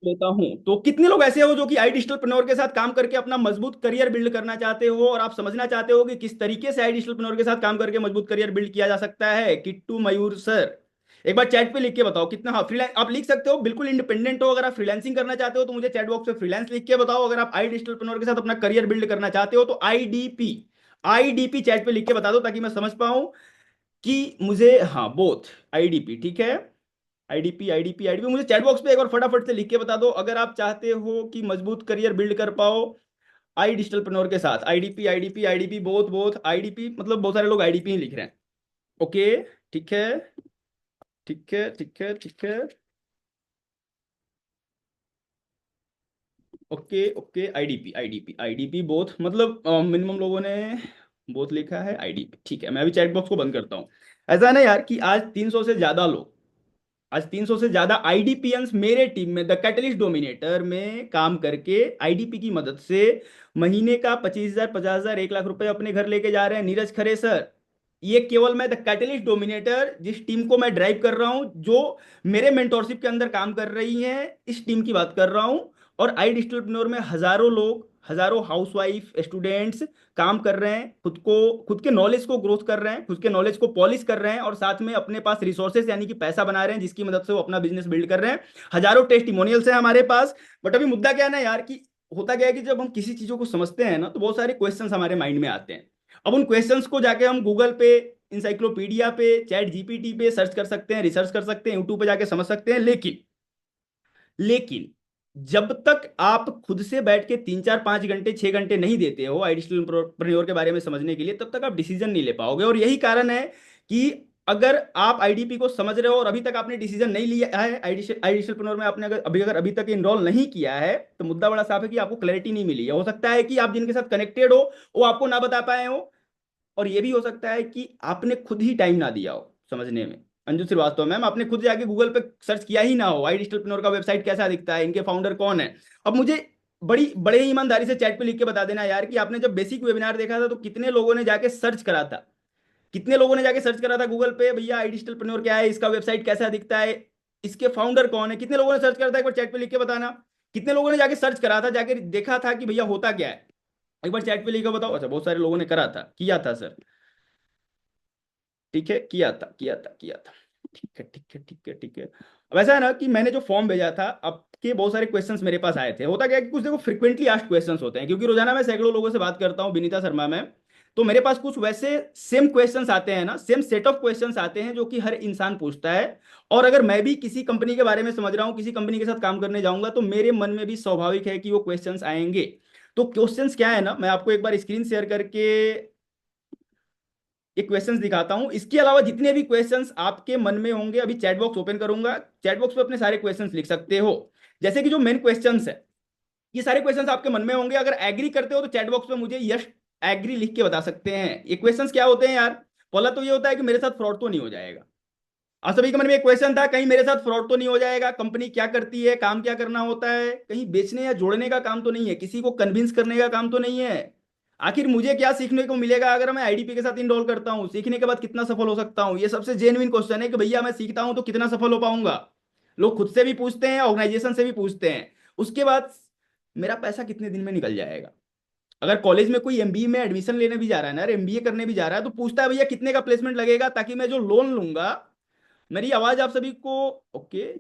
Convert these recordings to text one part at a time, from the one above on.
लेता हूं। तो कितने लोग ऐसे हो जो कि आई डिजिटलप्रेन्योर के साथ काम करके अपना मजबूत करियर बिल्ड करना चाहते हो, और आप समझना चाहते हो कि किस तरीके से आई डिजिटलप्रेन्योर के साथ काम करके मजबूत करियर बिल्ड किया जा सकता है? किट्टू मयूर सर, एक बार चैट पे लिख के बताओ कितना। हाँ, फ्रीलांस आप लिख सकते हो, बिल्कुल इंडिपेंडेंट हो। अगर आप फ्रीलांसिंग करना चाहते हो तो मुझे चैट बॉक्स पे फ्रीलांस लिख के बताओ। अगर आप आई डिजिटलप्रेन्योर के साथ अपना करियर बिल्ड करना चाहते हो तो आईडीपी, आईडीपी चैट पे लिख के बता दो ताकि मैं समझ पाऊं कि मुझे, हाँ बोथ, आईडीपी ठीक है। आईडीपी आईडीपी आईडीपी मुझे चैट बॉक्स पे एक बार फटाफट से लिख के बता दो अगर आप चाहते हो कि मजबूत करियर बिल्ड कर पाओ आई डिजिटलप्रेन्योर के साथ। IDP IDP IDP both both IDP, मतलब बहुत सारे लोग आईडीपी ही लिख रहे हैं। ओके, ठीक है ठीक है ठीक है ठीक है। Okay okay, IDP IDP IDP both, मतलब मिनिमम लोगों ने बोथ लिखा है। आईडीपी ठीक है, मैं अभी चैट बॉक्स को बंद करता हूँ। ऐसा है ना यार कि आज 300 से ज्यादा लोग, आज 300 से ज्यादा आईडीपीएंस मेरे टीम में द कैटलिस्ट डोमिनेटर में काम करके आईडीपी की मदद से महीने का 25,000, 50,000, 1 लाख रुपए अपने घर लेके जा रहे हैं। नीरज खरे सर, ये केवल मैं द कैटलिस्ट डोमिनेटर जिस टीम को मैं ड्राइव कर रहा हूं, जो मेरे मेंटोरशिप के अंदर काम कर रही है, इस टीम की बात कर रहा हूं। और आई डिजिटल में हजारों लोग, हजारों हाउसवाइफ, स्टूडेंट्स काम कर रहे हैं, खुद को, खुद के नॉलेज को ग्रोथ कर रहे हैं, खुद के नॉलेज को पॉलिश कर रहे हैं, और साथ में अपने पास रिसोर्सेस यानी कि पैसा बना रहे हैं जिसकी मदद से वो अपना बिजनेस बिल्ड कर रहे हैं। हजारों टेस्टिमोनियल्स हैं हमारे पास। बट अभी मुद्दा क्या है ना यार कि होता क्या है कि जब हम किसी चीजों को समझते हैं ना तो बहुत सारे क्वेश्चंस हमारे माइंड में आते हैं। अब उन क्वेश्चंस को जाके हम गूगल पे, इंसाइक्लोपीडिया पे, चैट जीपीटी पे सर्च कर सकते हैं, रिसर्च कर सकते हैं, यूट्यूब पे जाके समझ सकते हैं। लेकिन जब तक आप खुद से बैठ के 3, 4, 5 घंटे, 6 घंटे नहीं देते हो आइडियल एंटरप्रेन्योर के बारे में समझने के लिए, तब तक आप डिसीजन नहीं ले पाओगे। और यही कारण है कि अगर आप आईडीपी को समझ रहे हो और अभी तक आपने डिसीजन नहीं लिया है आइडियल एंटरप्रेन्योर में, आपने अगर अभी तक इनरोल नहीं किया है, तो मुद्दा बड़ा साफ है कि आपको क्लैरिटी नहीं मिली है। हो सकता है कि आप जिनके साथ कनेक्टेड हो वो आपको ना बता पाए हो, और ये भी हो सकता है कि आपने खुद ही टाइम ना दिया हो समझने में। अंजू श्रीवास्तव मैम, आपने खुद जाके गूगल पे सर्च किया ही ना हो आई डिजिटलप्रेन्योर का वेबसाइट कैसा दिखता है, इनके फाउंडर कौन है। अब मुझे बड़े ही ईमानदारी से चैट पे लिख के बता देना यार कि आपने जब बेसिक वेबिनार देखा था तो कितने लोगों ने जाके सर्च करा था, कितने लोगों ने जाके सर्च करा था गूगल पे, भैया आई डिजिटलप्रेन्योर क्या है, इसका वेबसाइट कैसा दिखता है, इसके फाउंडर कौन है। कितने लोगों ने सर्च करा था, एक बार चैट पे लिख के बताना। कितने लोगों ने जाके सर्च करा था, जाके देखा था कि भैया होता क्या है, एक बार चैट पे लिख के बताओ। अच्छा, बहुत सारे लोगों ने करा था, किया था सर। ठीक है, किया था किया था किया था। ठीक है ठीक है ठीक है ठीक है। अब ऐसा है ना कि मैंने जो फॉर्म भेजा था, आपके बहुत सारे क्वेश्चंस मेरे पास आए थे। होता क्या है कि कुछ देखो फ्रिक्वेंटली आस्क्ड क्वेश्चंस होते हैं, क्योंकि रोजाना मैं सैकड़ों लोगों से बात करता हूँ, विनीता शर्मा मैम। तो मेरे पास कुछ वैसे सेम क्वेश्चंस आते हैं ना, सेम सेट ऑफ क्वेश्चंस आते हैं जो कि हर इंसान पूछता है। और अगर मैं भी किसी कंपनी के बारे में समझ रहा हूँ, किसी कंपनी के साथ काम करने जाऊंगा, तो मेरे मन में भी स्वाभाविक है कि वो क्वेश्चंस आएंगे। तो क्वेश्चंस क्या है ना, मैं आपको एक बार स्क्रीन शेयर करके ये क्वेश्चंस दिखाता हूं। इसके अलावा जितने भी क्वेश्चंस आपके मन में होंगे, अभी चैट बॉक्स ओपन करूंगा, चैट बॉक्स पे अपने सारे क्वेश्चंस लिख सकते हो। जैसे कि जो मेन क्वेश्चंस है, ये सारे क्वेश्चंस आपके मन में होंगे। अगर एग्री करते हो तो चैट बॉक्स में मुझे यस एग्री लिख के बता सकते हैं। ये क्वेश्चंस क्या होते हैं यार? पहला तो ये होता है कि मेरे साथ फ्रॉड तो नहीं हो जाएगा। आप सभी के मन में एक क्वेश्चन था, कहीं मेरे साथ फ्रॉड तो नहीं हो जाएगा, कंपनी क्या करती है, काम क्या करना होता है, कहीं बेचने या जोड़ने का काम तो नहीं है, किसी को कन्विंस करने का काम तो नहीं है। आखिर मुझे क्या सीखने को मिलेगा अगर मैं आईडीपी के साथ इनरोल करता हूं, सीखने के बाद कितना सफल हो सकता हूं, ये सबसे जेन्युइन क्वेश्चन है कि भैया मैं सीखता हूं तो कितना सफल हो पाऊंगा। लोग खुद से भी पूछते हैं, ऑर्गेनाइजेशन से भी पूछते हैं। उसके बाद मेरा पैसा कितने दिन में निकल जाएगा। अगर कॉलेज में कोई एमबीए में एडमिशन लेने भी जा रहा है ना, एमबीए करने भी जा रहा है, तो पूछता है भैया कितने का प्लेसमेंट लगेगा, ताकि मैं जो लोन लूंगा। मेरी आवाज आप सभी को, ओके,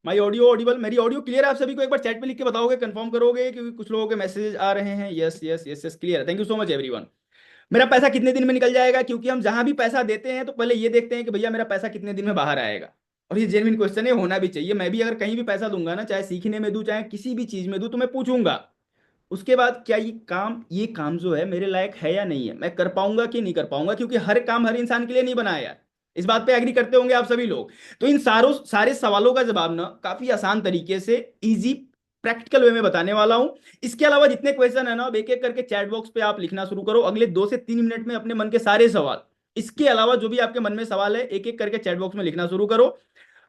माई ऑडियो ऑडिबल, मेरी ऑडियो क्लियर है आप सभी को? एक बार चैट पे लिख के बताओगे, कंफर्म करोगे, क्योंकि कुछ लोगों के मैसेज आ रहे हैं। Yes yes yes yes, clear है, thank you so much everyone. मेरा पैसा कितने दिन में निकल जाएगा, क्योंकि हम जहां भी पैसा देते हैं तो पहले ये देखते हैं कि भैया मेरा पैसा कितने दिन में बाहर आएगा। और ये जेन्युइन क्वेश्चन है, होना भी चाहिए। मैं भी अगर कहीं भी पैसा दूंगा ना, चाहे सीखने में दूं, चाहे किसी भी चीज में दूं, तो मैं पूछूंगा उसके बाद क्या ये काम जो है मेरे लायक है या नहीं है, मैं कर पाऊंगा कि नहीं कर पाऊंगा, क्योंकि हर काम हर इंसान के लिए नहीं बनाया है। इस बात पे एग्री करते होंगे आप सभी लोग। तो इन सारे सवालों का जवाब ना काफी आसान तरीके से, इजी, प्रैक्टिकल वे में बताने वाला हूं। इसके अलावा जितने क्वेश्चन है ना, अब एक एक करके चैट बॉक्स पे आप लिखना शुरू करो। अगले 2 से 3 मिनट में अपने मन के सारे सवाल, इसके अलावा जो भी आपके मन में सवाल है, एक एक करके चैट बॉक्स में लिखना शुरू करो।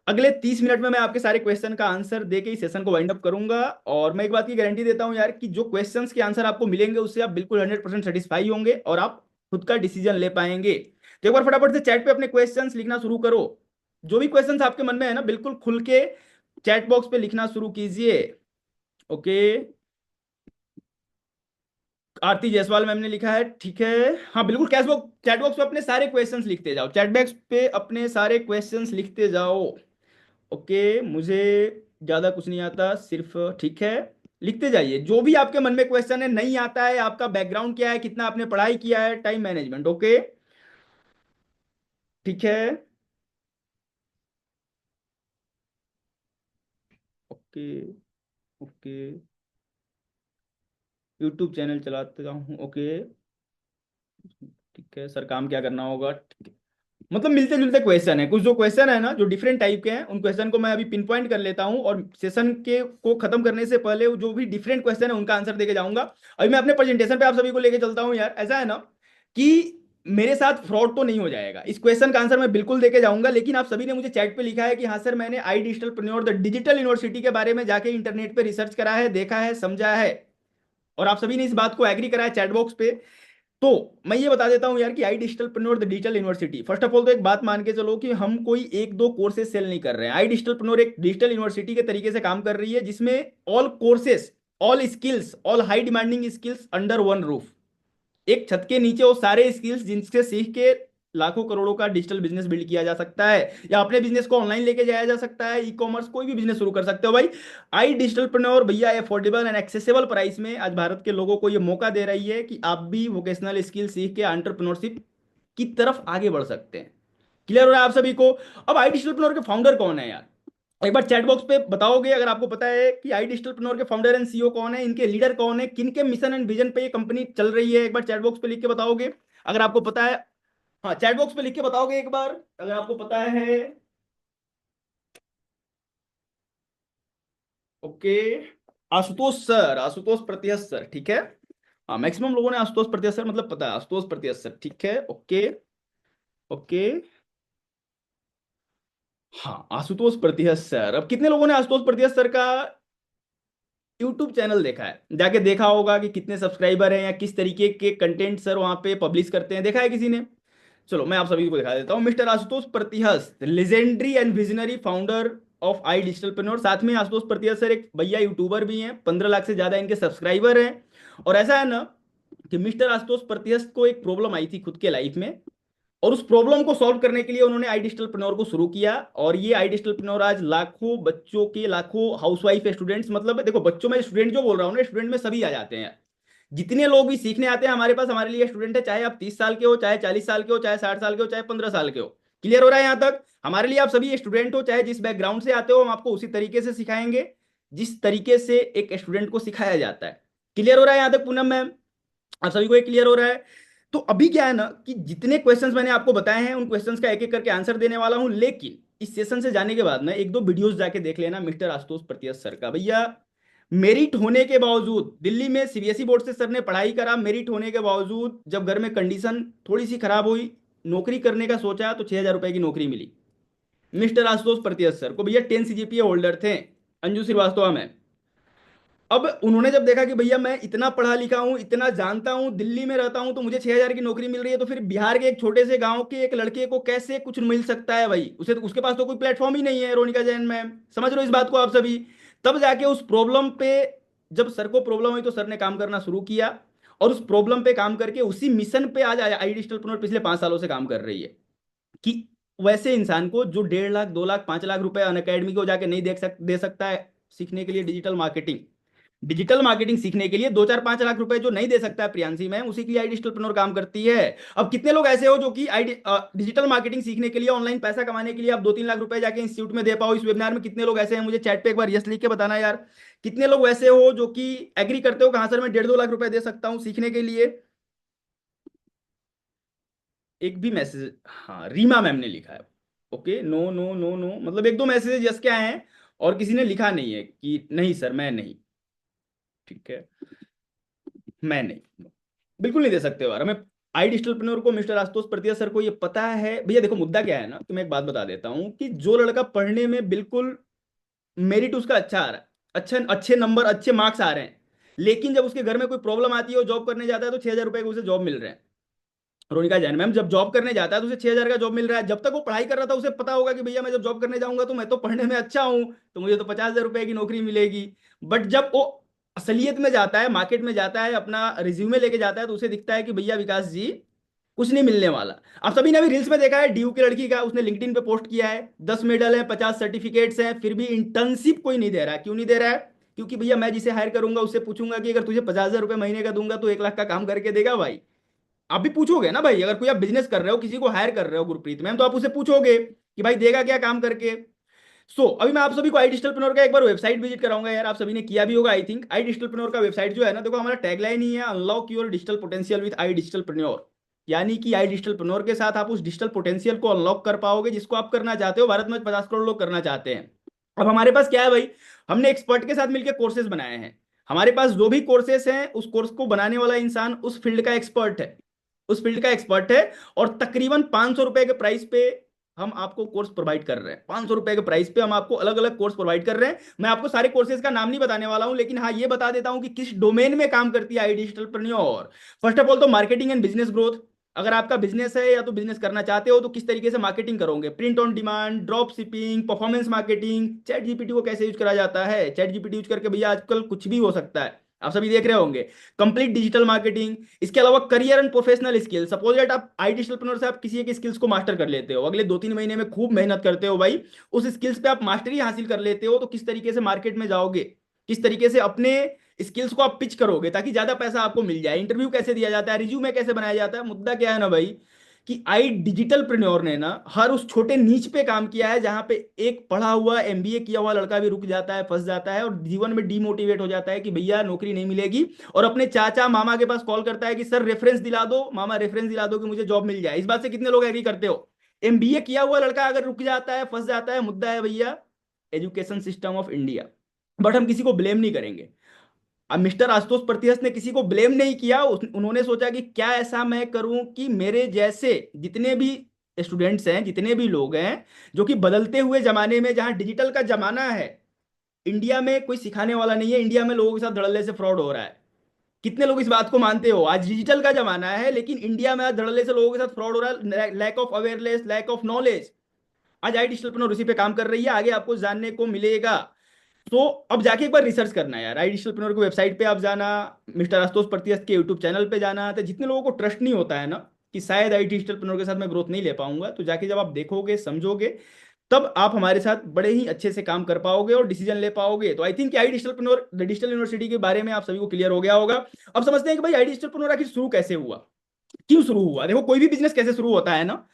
अगले 30 मिनट में मैं आपके सारे क्वेश्चन का आंसर देके इस सेशन को वाइंड अप करूंगा। और मैं एक बात की गारंटी देता हूं यार कि जो क्वेश्चंस के आंसर आपको मिलेंगे उससे आप बिल्कुल 100% सेटिस्फाई होंगे और आप खुद का डिसीजन ले पाएंगे। तो एक बार फटाफट से चैट पे अपने क्वेश्चंस लिखना शुरू करो। जो भी क्वेश्चंस आपके मन में है ना, बिल्कुल खुल के चैट बॉक्स पे लिखना शुरू कीजिए। ओके, आरती जायसवाल मैम ने लिखा है, ठीक है। हाँ बिल्कुल, कैश बॉक्स चैट बॉक्स पे अपने सारे क्वेश्चंस लिखते जाओ, चैट बॉक्स पे अपने सारे क्वेश्चंस लिखते जाओ। ओके, मुझे ज्यादा कुछ नहीं आता, सिर्फ ठीक है, लिखते जाइए जो भी आपके मन में क्वेश्चन है, नहीं आता है, आपका बैकग्राउंड क्या है, कितना आपने पढ़ाई किया है, टाइम मैनेजमेंट। ओके, ठीक है। ओके। ओके, यूट्यूब चैनल चलाते हूँ। ओके, ठीक है सर, काम क्या करना होगा, ठीक है। मतलब मिलते जुलते क्वेश्चन है, कुछ जो क्वेश्चन है ना जो डिफरेंट टाइप के हैं, उन क्वेश्चन को मैं अभी पिन पॉइंट कर लेता हूं, और सेशन के को खत्म करने से पहले जो भी डिफरेंट क्वेश्चन है उनका आंसर देके जाऊंगा। अभी मैं अपने प्रेजेंटेशन पे आप सभी को लेके चलता हूं यार। ऐसा है ना कि मेरे साथ फ्रॉड तो नहीं हो जाएगा, इस क्वेश्चन का आंसर मैं बिल्कुल देके जाऊंगा, लेकिन आप सभी ने मुझे चैट पे लिखा है कि हाँ सर, मैंने आई डिजिटल द डिजिटल यूनिवर्सिटी के बारे में जाके इंटरनेट पे रिसर्च करा है, देखा है, समझा है, और आप सभी ने इस बात को एग्री करा है चैट बॉक्स पे। तो मैं ये बता देता हूं यार कि I Digitalpreneur the digital university, first of all तो एक बात मान के चलो कि हम कोई एक दो कोर्सेज सेल नहीं कर रहे हैं। आई डिजिटलप्रेन्योर एक डिजिटल यूनिवर्सिटी के तरीके से काम कर रही है, जिसमें all courses, all skills, all high demanding skills under one roof, एक छत के नीचे वो सारे स्किल्स जिनसे सीख के लाखों करोड़ों का डिजिटल बिजनेस बिल्ड किया जा सकता है, या अपने बिजनेस को ऑनलाइन लेके जाया जा सकता है, ई कॉमर्स कोई भी बिजनेस शुरू कर सकते हो भाई। आई डिजिटलप्रेन्योर भैया अफोर्डेबल एंड एक्सेसिबल प्राइस में आज भारत के लोगों को ये मौका दे रही है कि आप भी वोकेशनल स्किल सीख के एंटरप्रेन्योरशिप की तरफ आगे बढ़ सकते हैं। क्लियर हो रहा है आप सभी को? अब आई डिजिटलप्रेन्योर के फाउंडर कौन है यार, एक बार चैट बॉक्स पे बताओगे अगर आपको पता है कि आई डिजिटलप्रेन्योर के फाउंडर एंड सीईओ कौन है, इनके लीडर कौन है, किन के मिशन एंड विजन पे ये कंपनी चल रही है, एक बार चैट बॉक्स पे लिख के बताओगे अगर आपको पता है। हाँ, चैट बॉक्स पे लिख के बताओगे एक बार अगर आपको पता है। Okay, Ashutosh sir, Ashutosh Pratihast sir, ठीक है। हाँ, मैक्सिमम लोगों ने आशुतोष प्रतिहत सर मतलब पता है, आशुतोष प्रतिहत सर, ठीक है। ओके। ओके। हाँ, आशुतोष प्रतिहत सर, अब कितने लोगों ने आशुतोष प्रतिहत सर का यूट्यूब चैनल देखा है, जाके देखा होगा कि कितने सब्सक्राइबर हैं या किस तरीके के कंटेंट सर वहां पे पब्लिश करते हैं, देखा है किसी ने? चलो मैं आप सभी को दिखा देता हूँ, mister Ashutosh Pratihast, legendary and visionary founder of I Digitalpreneur. साथ में आशुतोष प्रतिहस सर एक भैया यूट्यूबर भी हैं, 15 लाख से ज्यादा इनके सब्सक्राइबर हैं। और ऐसा है ना कि मिस्टर आशुतोष प्रतिहस को एक प्रॉब्लम आई थी खुद के लाइफ में, और उस प्रॉब्लम को सॉल्व करने के लिए उन्होंने आई डिजिटलप्रेन्योर को शुरू किया, और ये आई डिजिटलप्रेन्योर आज लाखों बच्चों के, लाखों हाउसवाइफ स्टूडेंट्स, मतलब देखो बच्चों में स्टूडेंट जो बोल रहा हूँ ना, स्टूडेंट में सभी आ जाते हैं, जितने लोग भी सीखने आते हैं हमारे पास, हमारे लिए स्टूडेंट है, चाहे आप 30 साल के हो, चाहे 40 साल के हो, चाहे 60 साल के हो, चाहे 15 साल के हो। क्लियर हो रहा है यहाँ तक? हमारे लिए आप सभी स्टूडेंट हो, चाहे जिस बैकग्राउंड से आते हो, हम आपको उसी तरीके से सिखाएंगे जिस तरीके से एक स्टूडेंट को सिखाया जाता है। क्लियर हो रहा है यहाँ तक पूनम मैम? आप सभी को एक क्लियर हो रहा है? तो अभी क्या है ना कि जितने क्वेश्चंस मैंने आपको बताए हैं उन क्वेश्चंस का एक एक करके आंसर देने वाला हूं, लेकिन इस सेशन से जाने के बाद ना एक दो वीडियोस जाके देख लेना मिस्टर आशुतोष प्रतियत सर का। भैया, मेरिट होने के बावजूद दिल्ली में सीबीएसई बोर्ड से सर ने पढ़ाई करा, मेरिट होने के बावजूद जब घर में कंडीशन थोड़ी सी खराब हुई, नौकरी करने का सोचा तो 6,000 रुपए की नौकरी मिली। मिस्टर आशुतोष प्रतियत सर को भैया 10 सीजीपीए होल्डर थे, अंजू श्रीवास्तव में। अब उन्होंने जब देखा कि भैया मैं इतना पढ़ा लिखा हूं, इतना जानता हूं, दिल्ली में रहता हूं, तो मुझे 6,000 की नौकरी मिल रही है, तो फिर बिहार के एक छोटे से गांव के एक लड़के को कैसे कुछ मिल सकता है भाई? उसे उसके पास तो कोई प्लेटफॉर्म ही नहीं है, रोनिका जैन मैम, समझ रहे हो इस बात को आप सभी? तब जाके उस प्रॉब्लम पे, जब सर को प्रॉब्लम हुई तो सर ने काम करना शुरू किया, और उस प्रॉब्लम पे काम करके उसी मिशन पे आज आई डिजिटल पिछले 5 सालों से काम कर रही है, कि वैसे इंसान को जो 1.5 लाख, 2 लाख, 5 लाख रुपए अन अकेडमी को जाके नहीं दे सकता है सीखने के लिए डिजिटल मार्केटिंग, डिजिटल मार्केटिंग सीखने के लिए 2 4 5 लाख रुपए जो नहीं दे सकता है प्रियांशी मैम, उसी के लिए आई डिजिटलप्रेन्योर काम करती है। अब कितने लोग ऐसे हो जो कि डिजिटल मार्केटिंग सीखने के लिए, ऑनलाइन पैसा कमाने के लिए आप 2 3 लाख रुपए जाके इंस्टीट्यूट में दे पाओ इस वेबिनार में? कितने लोग ऐसे हैं? मुझे चैट पे एक बार यस लिख के बताना यार, कितने लोग वैसे हो जो कि एग्री करते हो कहां सर मैं 1.5 2 लाख रुपए दे सकता हूँ सीखने के लिए? एक भी मैसेज, हाँ रीमा मैम ने लिखा है। Okay, no no no no, मतलब एक दो मैसेज यस क्या है, और किसी ने लिखा नहीं है कि नहीं सर मैं नहीं। ठीक है, मैं नहीं, बिल्कुल नहीं दे सकते हो यार हमें। आई डिजिटलप्रेन्योर को, मिस्टर आशुतोष प्रतिया सर को ये पता है भैया। देखो मुद्दा क्या है ना, तो मैं एक बात बता देता हूँ कि जो लड़का पढ़ने में बिल्कुल मेरिट उसका अच्छा आ रहा है, अच्छे अच्छे नंबर, अच्छे मार्क्स आ रहे हैं, लेकिन जब उसके घर में कोई प्रॉब्लम आती है, वो जॉब करने जाता है, तो 6,000 रुपए के उसे जॉब मिल रहे हैं, रोनिका जैन मैम जब जॉब करने जाता है तो उसे 6,000 का जॉब मिल रहा है। जब तक वो पढ़ाई कर रहा था उसे पता होगा कि भैया मैं जब जॉब करने जाऊंगा तो मैं तो पढ़ने में अच्छा हूं, तो मुझे तो 50,000 रुपए की नौकरी मिलेगी। बट जब वो असलियत में जाता है, मार्केट में जाता है, अपना रिज्यूमे लेके जाता है, तो उसे दिखता है कि भैया विकास जी कुछ नहीं मिलने वाला। आप सभी ने अभी रील्स में देखा है ड्यू की लड़की का, उसने लिंक्डइन पे पोस्ट किया है 10 मेडल है, 50 सर्टिफिकेट्स हैं, फिर भी इंटर्नशिप कोई नहीं दे रहा है। क्यों नहीं दे रहा है? क्योंकि भैया मैं जिसे हायर करूंगा उससे पूछूंगा कि अगर तुझे 50,000 रुपए महीने का दूंगा तो 1 लाख का काम करके देगा भाई। आप भी पूछोगे ना भाई, अगर कोई आप बिजनेस कर रहे हो, किसी को हायर कर रहे हो गुरप्रीत मैम, तो आप उसे पूछोगे कि भाई देगा क्या काम करके। अभी मैं आप सभी को आई डिजिटलप्रेन्योर का एक बार वेबसाइट विजिट कराऊंगा यार, आप सभी ने किया भी होगा आई थिंक। आई डिजिटलप्रेन्योर का वेबसाइट जो है ना, देखो हमारा टैगलाइन ही है unlock your digital potential with I Digitalpreneur. यानी कि आई डिजिटलप्रेन्योर के साथ आप उस डिजिटल पोटेंशियल को अनलॉक कर पाओगे जिसको आप करना चाहते हो। भारत में 50 करोड़ लोग करना चाहते हैं। अब हमारे पास क्या है भाई, हमने एक्सपर्ट के साथ मिलकर कोर्सेज बनाए हैं। हमारे पास जो भी कोर्सेज हैं उस कोर्स को बनाने वाला इंसान उस फील्ड का एक्सपर्ट है, उस फील्ड का एक्सपर्ट है। और तकरीबन 500 रुपए के प्राइस पे हम आपको कोर्स प्रोवाइड कर रहे हैं। 500 रुपए के प्राइस पे हम आपको अलग अलग कोर्स प्रोवाइड कर रहे हैं। मैं आपको सारे कोर्सेज का नाम नहीं बताने वाला हूं, लेकिन हाँ ये बता देता हूं कि किस डोमेन में काम करती है आई डिजिटलप्रेन्योर। फर्स्ट ऑफ ऑल तो मार्केटिंग एंड बिजनेस ग्रोथ। अगर आपका बिजनेस है या तो बिजनेस करना चाहते हो तो किस तरीके से मार्केटिंग करोगे, print on demand, drop shipping, performance marketing, chat GPT को कैसे यूज करा जाता है। चैट जीपीटी यूज करके भैया आजकल कुछ भी हो सकता है, आप सभी देख रहे होंगे। Complete digital marketing. इसके अलावा career and professional skill. Suppose that आप आई डिजिटलप्रेन्योर से आप किसी एक स्किल्स को मास्टर कर लेते हो, अगले 2-3 महीने में खूब मेहनत करते हो भाई, उस स्किल्स पे आप मास्टरी हासिल कर लेते हो, तो किस तरीके से मार्केट में जाओगे, किस तरीके से अपने स्किल्स को आप पिच करोगे ताकि ज्यादा पैसा आपको मिल जाए, इंटरव्यू कैसे दिया जाता है, रिज्यूमे कैसे बनाया जाता है। मुद्दा क्या है ना भाई, कि आई डिजिटलप्रेन्योर ने ना हर उस छोटे नीच पे काम किया है जहां पे एक पढ़ा हुआ एमबीए किया हुआ लड़का भी रुक जाता है, फंस जाता है और जीवन में डीमोटिवेट हो जाता है कि भैया नौकरी नहीं मिलेगी, और अपने चाचा मामा के पास कॉल करता है कि सर रेफरेंस दिला दो, मामा रेफरेंस दिला दो कि मुझे जॉब मिल जाए। इस बात से कितने लोग एग्री करते हो? एमबीए किया हुआ लड़का अगर रुक जाता है, फंस जाता है, मुद्दा है भैया education system of India. But हम किसी को ब्लेम नहीं करेंगे। अब मिस्टर आशुतोष प्रतिहस ने किसी को ब्लेम नहीं किया, उन्होंने सोचा कि क्या ऐसा मैं करूं कि मेरे जैसे जितने भी स्टूडेंट्स हैं, जितने भी लोग हैं, जो कि बदलते हुए जमाने में जहां डिजिटल का जमाना है, इंडिया में कोई सिखाने वाला नहीं है, इंडिया में लोगों के साथ धड़ल्ले से फ्रॉड हो रहा है। कितने लोग इस बात को मानते हो? आज डिजिटल का जमाना है लेकिन इंडिया में आज धड़ल्ले से लोगों के साथ फ्रॉड हो रहा है, lack of awareness, lack of knowledge. आज आई डिजिटल उसी पे काम कर रही है, आगे आपको जानने को मिलेगा। तो अब जाके एक बार रिसर्च करना है यार, आई डिजिटलप्रेन्योर की वेबसाइट पे आप जाना, मिस्टर आशुतोष प्रतिहस्त के यूट्यूब चैनल पे जाना। तो जितने लोगों को ट्रस्ट नहीं होता है ना कि शायद आई डिजिटलप्रेन्योर के साथ मैं ग्रोथ नहीं ले पाऊंगा, तो जाके जब आप देखोगे समझोगे तब आप हमारे साथ बड़े ही अच्छे से काम कर पाओगे और डिसीजन ले पाओगे। तो I think I digitalpreneur digital university के बारे में आप सभी को क्लियर हो गया होगा। अब समझते हैं कि भाई आई डिजिटलप्रेन्योर आखिर शुरू कैसे हुआ, क्यों शुरू हुआ। देखो कोई भी बिजनेस कैसे शुरू होता है ना,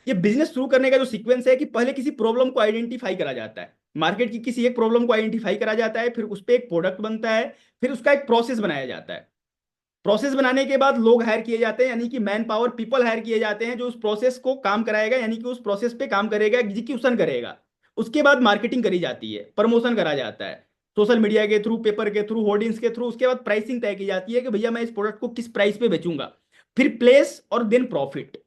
ये बिजनेस शुरू करने का जो सीक्वेंस है कि पहले किसी प्रॉब्लम को आइडेंटिफाई करा जाता है, मार्केट की किसी एक प्रॉब्लम को आइडेंटिफाई करा जाता है, फिर उस पर एक प्रोडक्ट बनता है, फिर उसका एक प्रोसेस बनाया जाता है। प्रोसेस बनाने के बाद लोग हायर किए जाते हैं, यानी कि मैन पावर पीपल हायर किए जाते हैं जो उस प्रोसेस को काम कराएगा, यानी कि उस प्रोसेस पे काम करेगा, एग्जीक्यूशन करेगा। उसके बाद मार्केटिंग करी जाती है, प्रमोशन करा जाता है, सोशल मीडिया के थ्रू, पेपर के थ्रू, होर्डिंग्स के थ्रू। उसके बाद प्राइसिंग तय की जाती है कि भैया मैं इस प्रोडक्ट को किस प्राइस पे बेचूंगा, फिर प्लेस और देन प्रॉफिट।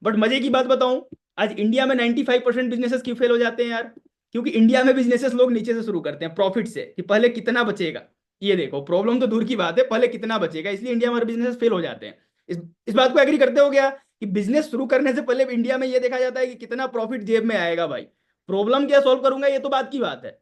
बट मजे की बात बताऊं, आज इंडिया में 95% बिजनेसेस क्यों फेल हो जाते हैं यार? क्योंकि इंडिया में बिजनेसेस लोग नीचे से शुरू करते हैं, प्रॉफिट से, कि पहले कितना बचेगा। ये देखो प्रॉब्लम तो दूर की बात है, पहले कितना बचेगा, इसलिए इंडिया में बिजनेस फेल हो जाते हैं। इस बात को एग्री करते हो क्या कि बिजनेस शुरू करने से पहले इंडिया में ये देखा जाता है कि कितना प्रॉफिट जेब में आएगा भाई, प्रॉब्लम क्या सॉल्व करूंगा, ये तो बात की बात है।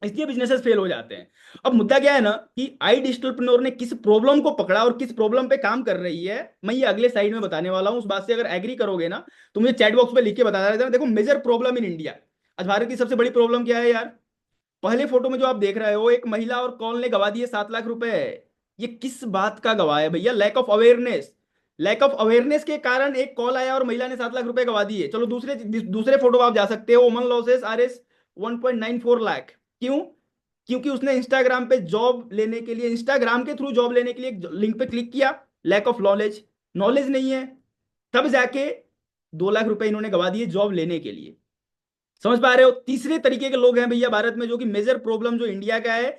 इसलिए बिजनेसेस फेल हो जाते हैं। अब मुद्दा क्या है ना कि आई डिजिटलप्रेन्योर ने किस प्रॉब्लम को पकड़ा और किस प्रॉब्लम पे काम कर रही है, मैं ये अगले साइड में बताने वाला हूं। उस बात से अगर एग्री करोगे ना तो मुझे चैट बॉक्स पे लिख के बता देना। देखो मेजर प्रॉब्लम इन इंडिया, आज भारत की सबसे बड़ी प्रॉब्लम क्या है यार? पहले फोटो में जो आप देख रहे हो, एक महिला और कौन ने गवा दिए 7 लाख रुपए। ये किस बात का गवाह है भैया? Lack of awareness. Lack of awareness के कारण एक कॉल आया और महिला ने 7 लाख रुपए गवा दिए। चलो दूसरे दूसरे फोटो आप जा सकते हो, woman losses R S 1.94 lakh. क्यों? क्योंकि उसने इंस्टाग्राम पे जॉब लेने के लिए, इंस्टाग्राम के थ्रू जॉब लेने के लिए एक लिंक पे क्लिक किया। लैक ऑफ नॉलेज, नॉलेज नहीं है, तब जाके 2 लाख रुपए इन्होंने गवा दिए जॉब लेने के लिए। समझ पा रहे हो? तीसरे तरीके के लोग हैं भैया भारत में, जो कि मेजर प्रॉब्लम जो इंडिया का है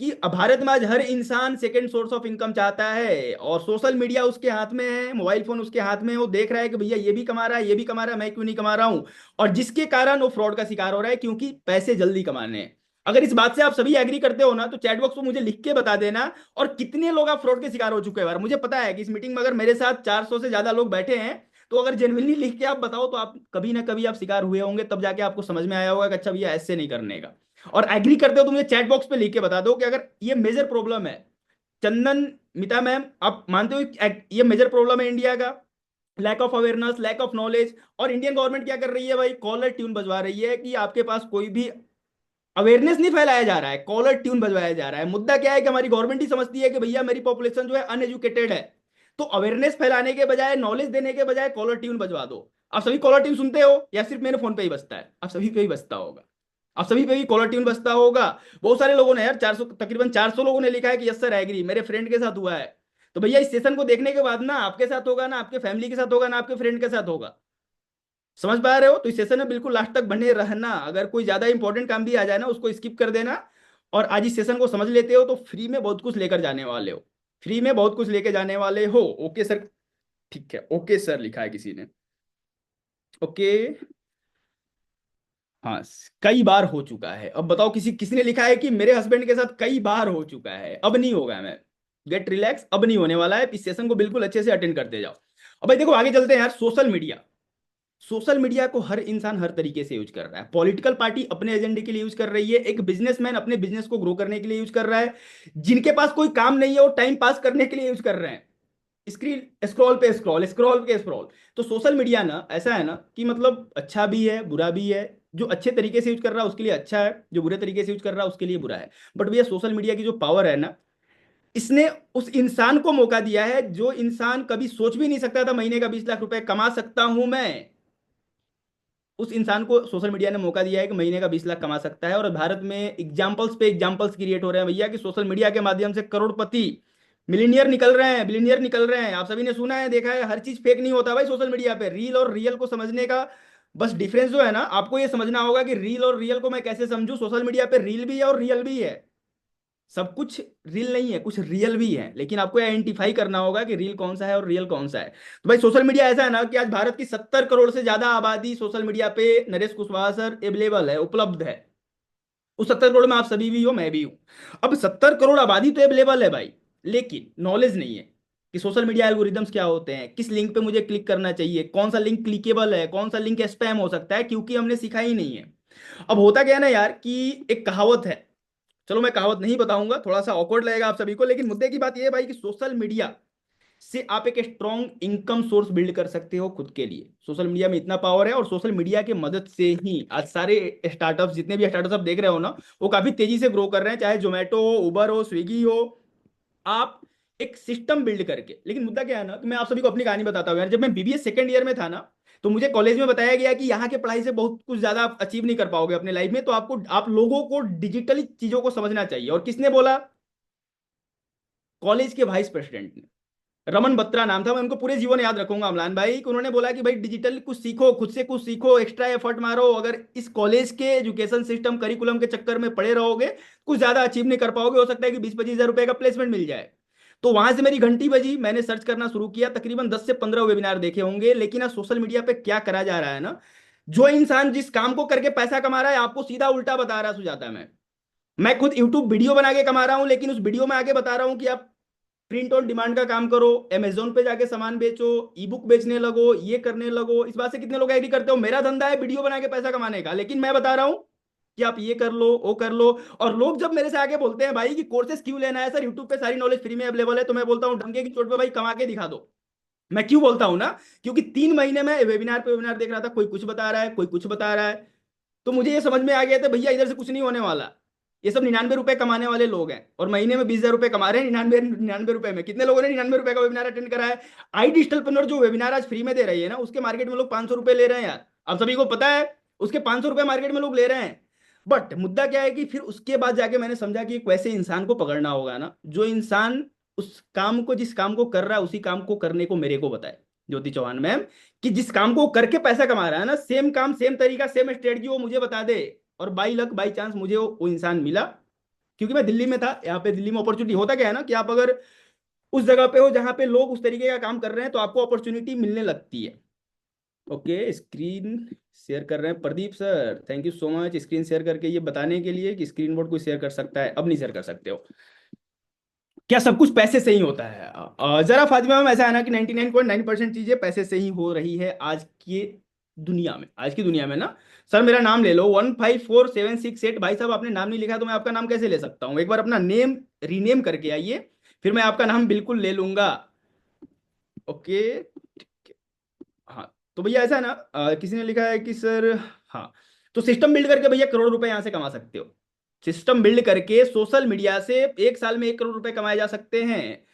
कि भारत में आज हर इंसान सेकंड सोर्स ऑफ इनकम चाहता है, और सोशल मीडिया उसके हाथ में है, मोबाइल फोन उसके हाथ में है। वो देख रहा है कि भैया ये भी कमा रहा है, ये भी कमा रहा है, मैं क्यों नहीं कमा रहा हूं। और जिसके कारण वो फ्रॉड का शिकार हो रहा है, क्योंकि पैसे जल्दी कमाने हैं। अगर इस बात से आप सभी एग्री करते हो ना तो चैट बॉक्स में मुझे लिख के बता देना। और कितने लोग आप फ्रॉड के शिकार हो चुके हैं यार? मुझे पता है कि इस मीटिंग में अगर मेरे साथ 400 से ज्यादा लोग बैठे हैं तो अगर जेन्युइनली लिख के आप बताओ तो आप कभी ना कभी आप शिकार हुए होंगे, तब जाके आपको समझ में आया होगा कि अच्छा भैया ऐसे नहीं करने का। और एग्री करते हो तो मुझे चैट बॉक्स पे लिख के बता दो कि अगर ये मेजर प्रॉब्लम है। चंदन, मिता मैम, आप मानते हो ये मेजर प्रॉब्लम है इंडिया का, lack of awareness, lack of knowledge. और इंडियन गवर्नमेंट क्या कर रही है भाई, कॉलर ट्यून बजवा रही है कि आपके पास कोई भी अवेयरनेस नहीं फैलाया जा रहा है, कॉलर ट्यून बजवाया जा रहा है। मुद्दा क्या है कि हमारी गवर्नमेंट ही समझती है कि भैया मेरी पॉपुलेशन जो है अनएजुकेटेड है, तो अवेयरनेस फैलाने के बजाय, नॉलेज देने के बजाय कॉलर ट्यून बजवा दो। आप सभी कॉलर ट्यून सुनते हो या सिर्फ मेरे फोन पे ही बजता है? आप सभी पे ही बजता होगा, आप सभी पे ही कॉलर ट्यून बजता होगा। बहुत सारे लोगों ने यार 400, तकरीबन 400 लोगों ने लिखा है कि यस सर एग्री, मेरे फ्रेंड के साथ हुआ है। तो भैया इस सेशन को देखने के बाद ना आपके साथ होगा, ना आपके फैमिली के साथ होगा, ना आपके फ्रेंड के साथ होगा। समझ पा रहे हो? तो इस सेशन में बिल्कुल लास्ट तक बने रहना। अगर कोई ज्यादा इंपॉर्टेंट काम भी आ जाए ना, उसको स्किप कर देना। और आज इस सेशन को समझ लेते हो तो फ्री में बहुत कुछ लेकर जाने वाले हो, फ्री में बहुत कुछ लेके जाने वाले हो। ओके सर, ठीक है, ओके सर लिखा है किसी ने। ओके, हाँ, कई बार हो चुका है। अब बताओ, किसी किसी ने लिखा है कि मेरे हस्बैंड के साथ कई बार हो चुका है, अब नहीं होगा। मैं गेट रिलैक्स, अब नहीं होने वाला है। इस सेशन को बिल्कुल अच्छे से अटेंड करते जाओ। अब भाई देखो, आगे चलते हैं यार। सोशल मीडिया, सोशल मीडिया को हर इंसान हर तरीके से यूज कर रहा है। पॉलिटिकल पार्टी अपने एजेंडे के लिए यूज कर रही है, एक बिजनेसमैन अपने बिजनेस को ग्रो करने के लिए यूज कर रहा है, जिनके पास कोई काम नहीं है वो टाइम पास करने के लिए यूज कर रहे हैं। स्क्रीन स्क्रॉल पे स्क्रॉल, स्क्रॉल पे स्क्रॉल। तो सोशल मीडिया ना ऐसा है ना कि मतलब अच्छा भी है बुरा भी है। जो अच्छे तरीके से यूज कर रहा है उसके लिए अच्छा है, जो बुरे तरीके से यूज कर रहा है उसके लिए बुरा है। बट भैया सोशल मीडिया की जो पावर है ना, इसने उस इंसान को मौका दिया है जो इंसान कभी सोच भी नहीं सकता था महीने का 20 लाख रुपए कमा सकता हूं मैं। उस इंसान को सोशल मीडिया ने मौका दिया है कि महीने का 20 लाख कमा सकता है। और भारत में एग्जाम्पल्स पे एग्जाम्पल्स क्रिएट हो रहे हैं भैया कि सोशल मीडिया के माध्यम से करोड़पति, मिलीनियर निकल रहे हैं, बिलीनियर निकल रहे हैं। आप सभी ने सुना है, देखा है, हर चीज फेक नहीं होता भाई सोशल मीडिया पे। रील और रियल को समझने का बस डिफरेंस जो है ना, आपको ये समझना होगा कि रील और रियल को मैं कैसे समझूं। सोशल मीडिया पे रील भी है और रियल भी है, सब कुछ रील नहीं है, कुछ रियल भी है, लेकिन आपको आइडेंटिफाई करना होगा कि रील कौन सा है और रियल कौन सा है। तो भाई सोशल मीडिया ऐसा है ना कि आज भारत की 70 करोड़ से ज्यादा आबादी सोशल मीडिया पे नरेश कुशवाहा सर अवेलेबल है, उपलब्ध है। उस 70 करोड़ में आप सभी भी हो, मैं भी हूं। अब 70 करोड़ आबादी तो अवेलेबल है भाई, लेकिन नॉलेज नहीं है कि सोशल मीडिया एल्गोरिदम्स क्या होते हैं, किस लिंक पे मुझे क्लिक करना चाहिए, कौन सा लिंक क्लिकेबल है, कौन सा लिंक स्पैम हो सकता है, क्योंकि हमने सीखा ही नहीं है। अब होता क्या है ना यार कि एक कहावत है, चलो मैं कहावत नहीं बताऊंगा, थोड़ा सा ऑकवर्ड लगेगा आप सभी को, लेकिन मुद्दे की बात यह है भाई कि सोशल मीडिया से आप एक स्ट्रॉन्ग इनकम सोर्स बिल्ड कर सकते हो खुद के लिए। सोशल मीडिया में इतना पावर है, और सोशल मीडिया की मदद से ही आज सारे स्टार्टअप्स, जितने भी स्टार्टअप्स आप देख रहे हो ना, वो काफी तेजी से ग्रो कर रहे हैं, चाहे जोमेटो हो, उबर हो, स्विगी हो। आप एक सिस्टम बिल्ड करके। लेकिन मुद्दा क्या है ना कि मैं आप सभी को अपनी कहानी बताता हूँ यार। जब मैं बीबीए सेकंड ईयर में था ना, तो मुझे कॉलेज में बताया गया कि यहाँ के पढ़ाई से बहुत कुछ ज्यादा आप अचीव नहीं कर पाओगे अपने लाइफ में, तो आपको, आप लोगों को डिजिटली चीजों को समझना चाहिए। और किसने बोला? कॉलेज के वाइस प्रेसिडेंट ने, रमन बत्रा नाम था। मैं उनको पूरे जीवन याद रखूंगा, अमलान भाई, कि उन्होंने बोला कि भाई डिजिटल कुछ सीखो, खुद से कुछ सीखो, एक्स्ट्रा एफर्ट मारो। अगर इस कॉलेज के एजुकेशन सिस्टम करिकुलम के चक्कर में पड़े रहोगे, कुछ ज्यादा अचीव नहीं कर पाओगे। हो सकता है कि 20-25 हजार रुपए का प्लेसमेंट मिल जाए। तो वहां से मेरी घंटी बजी, मैंने सर्च करना शुरू किया, तकरीबन 10 से 15 वेबिनार देखे होंगे। लेकिन आज सोशल मीडिया पे क्या करा जा रहा है ना, जो इंसान जिस काम को करके पैसा कमा रहा है, आपको सीधा उल्टा बता रहा है, सुझाता मैं खुद यूट्यूब वीडियो बना के कमा रहा हूं, लेकिन उस वीडियो में आगे बता रहा हूं कि आप प्रिंट ऑन डिमांड का काम करो, अमेजोन पे जाके सामान बेचो, ई बुक बेचने लगो, ये करने लगो। इस बात से कितने लोग एग्री करते हो? मेरा धंधा है वीडियो बना के पैसा कमाने का, लेकिन मैं बता रहा हूं कि आप ये कर लो, वो कर लो। और लोग जब मेरे से आगे बोलते हैं भाई कि कोर्सेज क्यों लेना है सर, यूट्यूब पे सारी नॉलेज फ्री में अवेलेबल है, तो मैं बोलता हूँ डंके की चोट पे भाई कमा के दिखा दो। मैं क्यों बोलता हूं ना, क्योंकि 3 महीने में वेबिनार पे वेबिनार देख रहा था, कोई कुछ बता रहा है, कोई कुछ बता रहा है। तो मुझे ये समझ में आ गया था भैया इधर से कुछ नहीं होने वाला। ये सब 99 रुपए कमाने वाले लोग हैं, और महीने में 20 हजार रुपए कमा रहे हैं। 99 रुपए में कितने लोगों ने 99 रुपए का वेबिनार अटेंड करा है? आई डिजिटलप्रेन्योर जो वेबिनार आज फ्री में दे रही है ना, उसके मार्केट में लोग 500 रुपए ले रहे हैं यार। आप सभी को पता है, उसके 500 रुपए मार्केट में लोग ले रहे हैं। बट मुद्दा क्या है कि फिर उसके बाद जाके मैंने समझा कि एक वैसे इंसान को पकड़ना होगा ना, जो इंसान उस काम को, जिस काम को कर रहा है, उसी काम को करने को मेरे को बताए, ज्योति चौहान मैम, कि जिस काम को करके पैसा कमा रहा है ना, सेम काम, सेम तरीका, सेम स्ट्रेटजी वो मुझे बता दे। और बाई लक, बाई चांस मुझे वो इंसान मिला, क्योंकि मैं दिल्ली में था। यहाँ पे दिल्ली में अपॉर्चुनिटी होता क्या है ना कि आप अगर उस जगह पे हो जहां पे लोग उस तरीके का काम कर रहे हैं, तो आपको अपॉर्चुनिटी मिलने लगती है। ओके, स्क्रीन शेयर कर रहे हैं Pradeep sir, thank you so much screen share करके ये बताने के लिए कि स्क्रीन बोर्ड कोई शेयर कर सकता है। अब नहीं शेयर कर सकते हो। क्या सब कुछ पैसे से ही होता है? जरा फातिमा मैम, ऐसा है ना कि 99.9% चीजें पैसे से ही हो रही है आज की दुनिया में, आज की दुनिया में ना। सर मेरा नाम ले लो, 154 7 6 8। भाई साहब आपने नाम नहीं लिखा तो मैं आपका नाम कैसे ले सकता हूँ? एक बार अपना नेम रीनेम करके आइए, फिर मैं आपका नाम बिल्कुल ले लूंगा। ओके। हाँ तो भैया ऐसा है ना, किसी ने लिखा है कि सर, हाँ, तो सिस्टम बिल्ड करके भैया करोड़ रुपए यहां से कमा सकते हो। सिस्टम बिल्ड करके सोशल मीडिया से एक साल में 1 करोड़ रुपए कमाए जा सकते हैं।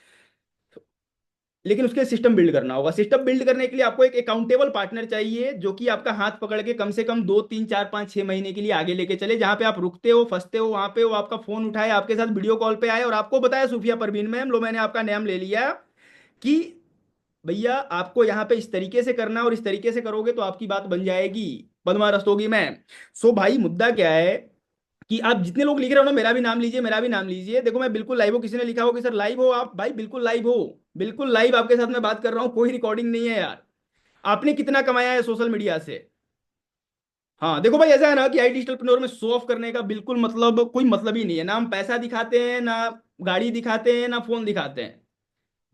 लेकिन उसके सिस्टम बिल्ड करना होगा। सिस्टम बिल्ड करने के लिए आपको एक अकाउंटेबल पार्टनर चाहिए, जो कि आपका हाथ पकड़ के कम से कम 2 3 4 5 6 महीने के लिए आगे लेके चले। जहां पे आप रुकते हो, फंसते हो, वहां पे वो आपका फोन उठाए, आपके साथ वीडियो कॉल पे आए और आपको बताया, सूफिया परवीन मैम लो मैंने आपका नाम ले लिया, कि भैया आपको यहाँ पे इस तरीके से करना है और इस तरीके से करोगे तो आपकी बात बन जाएगी, पद्मा रस्तोगी मैम। सो भाई मुद्दा क्या है कि आप जितने लोग लिख रहे हो ना, मेरा भी नाम लीजिए, मेरा भी नाम लीजिए। देखो मैं बिल्कुल लाइव हो, किसी ने लिखा हो कि सर लाइव हो आप? भाई बिल्कुल लाइव हो, बिल्कुल लाइव आपके साथ मैं बात कर रहा हूँ, कोई रिकॉर्डिंग नहीं है यार। आपने कितना कमाया है सोशल मीडिया से? हाँ देखो भाई, ऐसा है ना कि आई डिजिटल में शो ऑफ करने का बिल्कुल मतलब कोई मतलब ही नहीं है। ना हम पैसा दिखाते हैं, ना गाड़ी दिखाते हैं, ना फोन दिखाते हैं।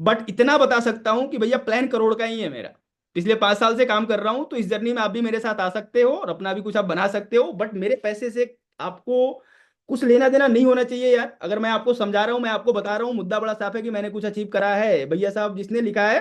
बट इतना बता सकता हूं कि भैया प्लान करोड़ का ही है मेरा। पिछले 5 साल से काम कर रहा हूं, तो इस जर्नी में आप भी मेरे साथ आ सकते हो और अपना भी कुछ आप बना सकते हो। बट मेरे पैसे से आपको कुछ लेना देना नहीं होना चाहिए यार। अगर मैं आपको समझा रहा हूं, मैं आपको बता रहा हूं, मुद्दा बड़ा साफ है कि मैंने कुछ अचीव करा है भैया साहब। जिसने लिखा है,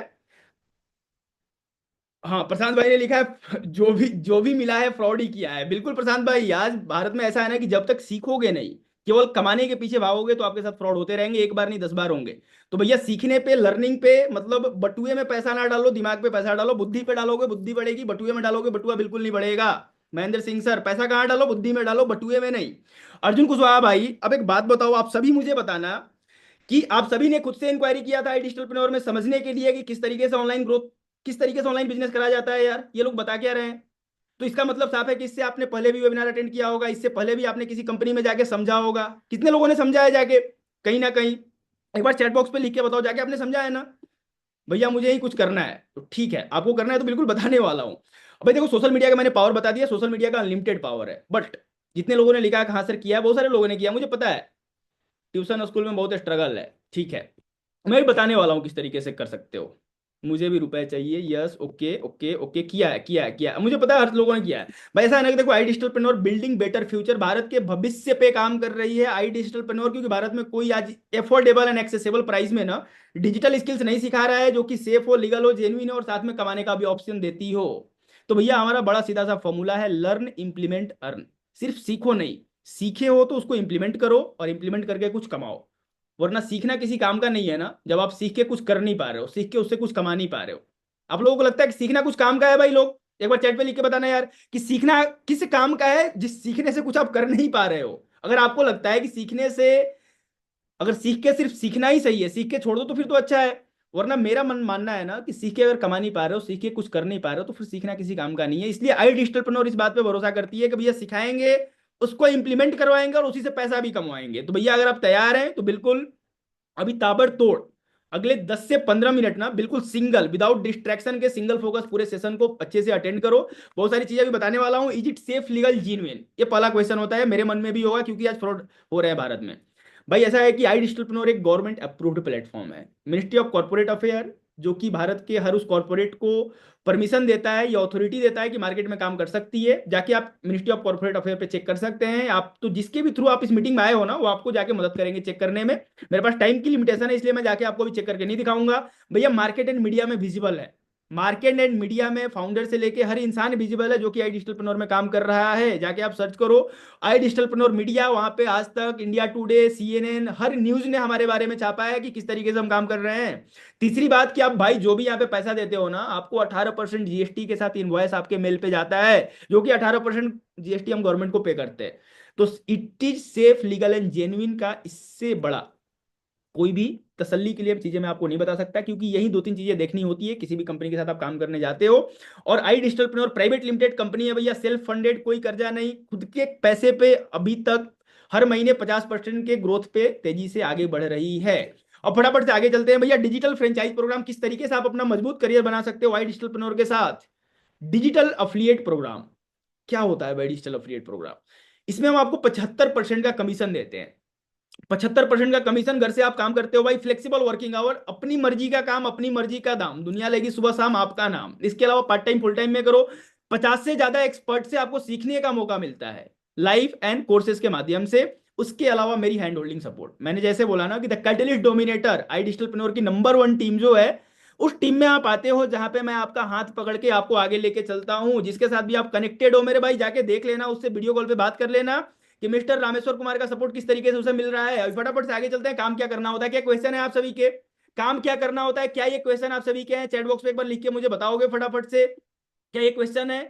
हाँ प्रशांत भाई ने लिखा है, जो भी मिला है फ्रॉड ही किया है। बिल्कुल प्रशांत भाई, आज भारत में ऐसा है ना कि जब तक सीखोगे नहीं, केवल कमाने के पीछे भागोगे, तो आपके साथ फ्रॉड होते रहेंगे, एक बार नहीं 10 बार होंगे। तो भैया सीखने पे, लर्निंग पे, मतलब बटुए में पैसा ना डालो, दिमाग पे पैसा डालो। बुद्धि पे डालोगे बुद्धि बढ़ेगी, बटुए में डालोगे बटुआ बिल्कुल नहीं बढ़ेगा। महेंद्र सिंह सर, पैसा कहाँ डालो? बुद्धि में डालो, बटुए में नहीं। अर्जुन कुशवाहा भाई, अब एक बात बताओ, आप सभी मुझे बताना कि आप सभी ने खुद से इंक्वायरी किया था आई डिजिटल में समझने के लिए कि किस तरीके से ऑनलाइन ग्रोथ, किस तरीके से ऑनलाइन बिजनेस करा जाता है यार? ये लोग बता क्या रहे हैं? तो इसका मतलब साफ है कि इससे आपने पहले भी वेबिनार अटेंड किया होगा, इससे पहले भी आपने किसी कंपनी में जाके समझा होगा। कितने लोगों ने समझा है जाके? कहीं ना कहीं एक बार चैट बॉक्स पे लिख के बताओ, जाके आपने समझा है ना? भैया मुझे ही कुछ करना है, तो ठीक है, आपको करना है तो बिल्कुल बताने वाला हूँ। भाई देखो, सोशल मीडिया का मैंने पावर बता दिया, सोशल मीडिया का अनलिमिटेड पावर है। बट जितने लोगों ने लिखा है कहाँ सर किया है, बहुत सारे लोगों ने किया, मुझे पता है। ट्यूशन स्कूल में बहुत स्ट्रगल है, ठीक है। मैं भी बताने वाला हूँ किस तरीके से कर सकते हो। मुझे भी रुपए चाहिए, यस, ओके ओके ओके, किया है किया है किया है, मुझे पता है हर लोगों ने किया है। भाई ऐसा है ना कि देखो, I digital building better future, Bharat के भविष्य पे काम कर रही है आई डिजिटल, क्योंकि भारत में कोई आज एफोर्डेबल एंड एक्सेसिबल प्राइस में ना डिजिटल स्किल्स नहीं सिखा रहा है, जो कि सेफ हो, लीगल हो, जेन्युइन हो और साथ में कमाने का भी ऑप्शन देती हो। तो भैया हमारा बड़ा सीधा सा फॉर्मूला है, लर्न इंप्लीमेंट अर्न। सिर्फ सीखो नहीं, सीखे हो तो उसको इंप्लीमेंट करो और इंप्लीमेंट करके कुछ कमाओ। वरना सीखना किसी काम का नहीं है ना, जब आप सीख के कुछ कर नहीं पा रहे हो, सीख के उससे कुछ कमा नहीं पा रहे हो। आप लोगों को लगता है कि सीखना कुछ काम का है? भाई लोग एक बार चैट पे लिख के बताना यार, कि सीखना किस काम का है जिस सीखने से कुछ आप कर नहीं पा रहे हो। अगर आपको लगता है कि सीखने से, अगर सीख के सिर्फ सीखना ही सही है, सीख के छोड़ दो तो फिर तो अच्छा है। वरना मेरा मन मानना है ना कि सीख के अगर कमा नहीं पा रहे हो, सीख के कुछ कर नहीं पा रहे हो, तो फिर सीखना किसी काम का नहीं है। इसलिए आई डिजिटल इस बात पे भरोसा करती है कि भैया सिखाएंगे, उसको इंप्लीमेंट करवाएंगे और उसी से पैसा भी कमवाएंगे। तो भैया अगर आप तैयार हैं तो बिल्कुल अभी ताबड़तोड़ अगले 10 से 15 मिनट ना, बिल्कुल सिंगल, विदाउट डिस्ट्रैक्शन के, सिंगल फोकस पूरे सेशन को अच्छे से अटेंड करो। बहुत सारी चीजें भी बताने वाला हूं। Is it safe, legal, genuine? ये पहला क्वेश्चन होता है, मेरे मन में भी होगा, क्योंकि आज फ्रॉड हो रहा है भारत में। भाई ऐसा है कि आई डिजिटल एक गवर्नमेंट अप्रूव्ड प्लेटफॉर्म है, मिनिस्ट्री ऑफ कॉर्पोरेट अफेयर, जो कि भारत के हर उस कॉर्पोरेट को परमिशन देता है, या अथॉरिटी देता है कि मार्केट में काम कर सकती है। जाके आप मिनिस्ट्री ऑफ कॉर्पोरेट अफेयर पे चेक कर सकते हैं। आप तो जिसके भी थ्रू आप इस मीटिंग में आए हो ना, वो आपको जाके मदद करेंगे चेक करने में। मेरे पास टाइम की लिमिटेशन है, इसलिए मैं जाके आपको भी चेक करके नहीं दिखाऊंगा। भैया मार्केट एंड मीडिया में विजिबल है, मार्केट एंड मीडिया में फाउंडर से लेके हर इंसान विजिबल है जो कि आई डिजिटल में काम कर रहा है। जाके आप सर्च करो आई डिजिटल मीडिया, वहां पे आज तक, इंडिया टुडे, सीएनएन, हर न्यूज ने हमारे बारे में छापा है कि किस तरीके से हम काम कर रहे हैं। तीसरी बात कि आप भाई जो भी यहाँ पे पैसा देते हो ना, आपको 18% जीएसटी के साथ इनवॉइस आपके मेल पे जाता है, जो कि 18% जीएसटी हम गवर्नमेंट को पे करते हैं। तो it is safe, legal and genuine का इससे बड़ा कोई भी तसल्ली के लिए चीजें मैं आपको नहीं बता सकता, क्योंकि यही 2 3 चीजें देखनी होती है किसी भी कंपनी के साथ आप काम करने जाते हो। और आई डिजिटल प्राइवेट लिमिटेड कंपनी है भैया, सेल्फ फंडेड, कोई कर्जा नहीं, खुद के पैसे पे अभी तक हर महीने 50% के ग्रोथ पे तेजी से आगे बढ़ रही है। और फटाफट से आगे चलते हैं भैया, डिजिटल फ्रेंचाइज प्रोग्राम, किस तरीके से आप अपना मजबूत करियर बना सकते हो आई डिजिटल के साथ। डिजिटल अफिलिएट प्रोग्राम क्या होता है भाई? डिजिटल अफिलिएट प्रोग्राम, इसमें हम आपको 75% का कमीशन देते हैं। 75% का कमीशन, घर से आप काम करते हो भाई, फ्लेक्सिबल वर्किंग आवर, अपनी मर्जी का काम, अपनी मर्जी का दाम, दुनिया लेगी सुबह शाम आपका नाम। इसके अलावा पार्ट टाइम फुल टाइम में करो, 50 से ज्यादा एक्सपर्ट से आपको सीखने का मौका मिलता है लाइफ एंड कोर्सेज के माध्यम से। उसके अलावा मेरी हैंड होल्डिंग सपोर्ट, मैंने जैसे बोला ना कि द कैटलिस्ट डोमिनेटर आई डिजिटलप्रेन्योर की नंबर 1 टीम जो है, उस टीम में आप आते हो जहां पे मैं आपका हाथ पकड़ के आपको आगे लेके चलता हूं। जिसके साथ भी आप कनेक्टेड हो मेरे भाई, जाके देख लेना, उससे वीडियो कॉल पे बात कर लेना कि मिस्टर रामेश्वर कुमार का सपोर्ट किस तरीके से उसे मिल रहा है। फटाफट से आगे चलते हैं। काम क्या करना होता है, क्या क्वेश्चन है आप सभी के? काम क्या करना होता है, क्या ये क्वेश्चन आप सभी के हैं? चैट बॉक्स में एक बार लिख के मुझे बताओगे फटाफट से, क्या ये क्वेश्चन है?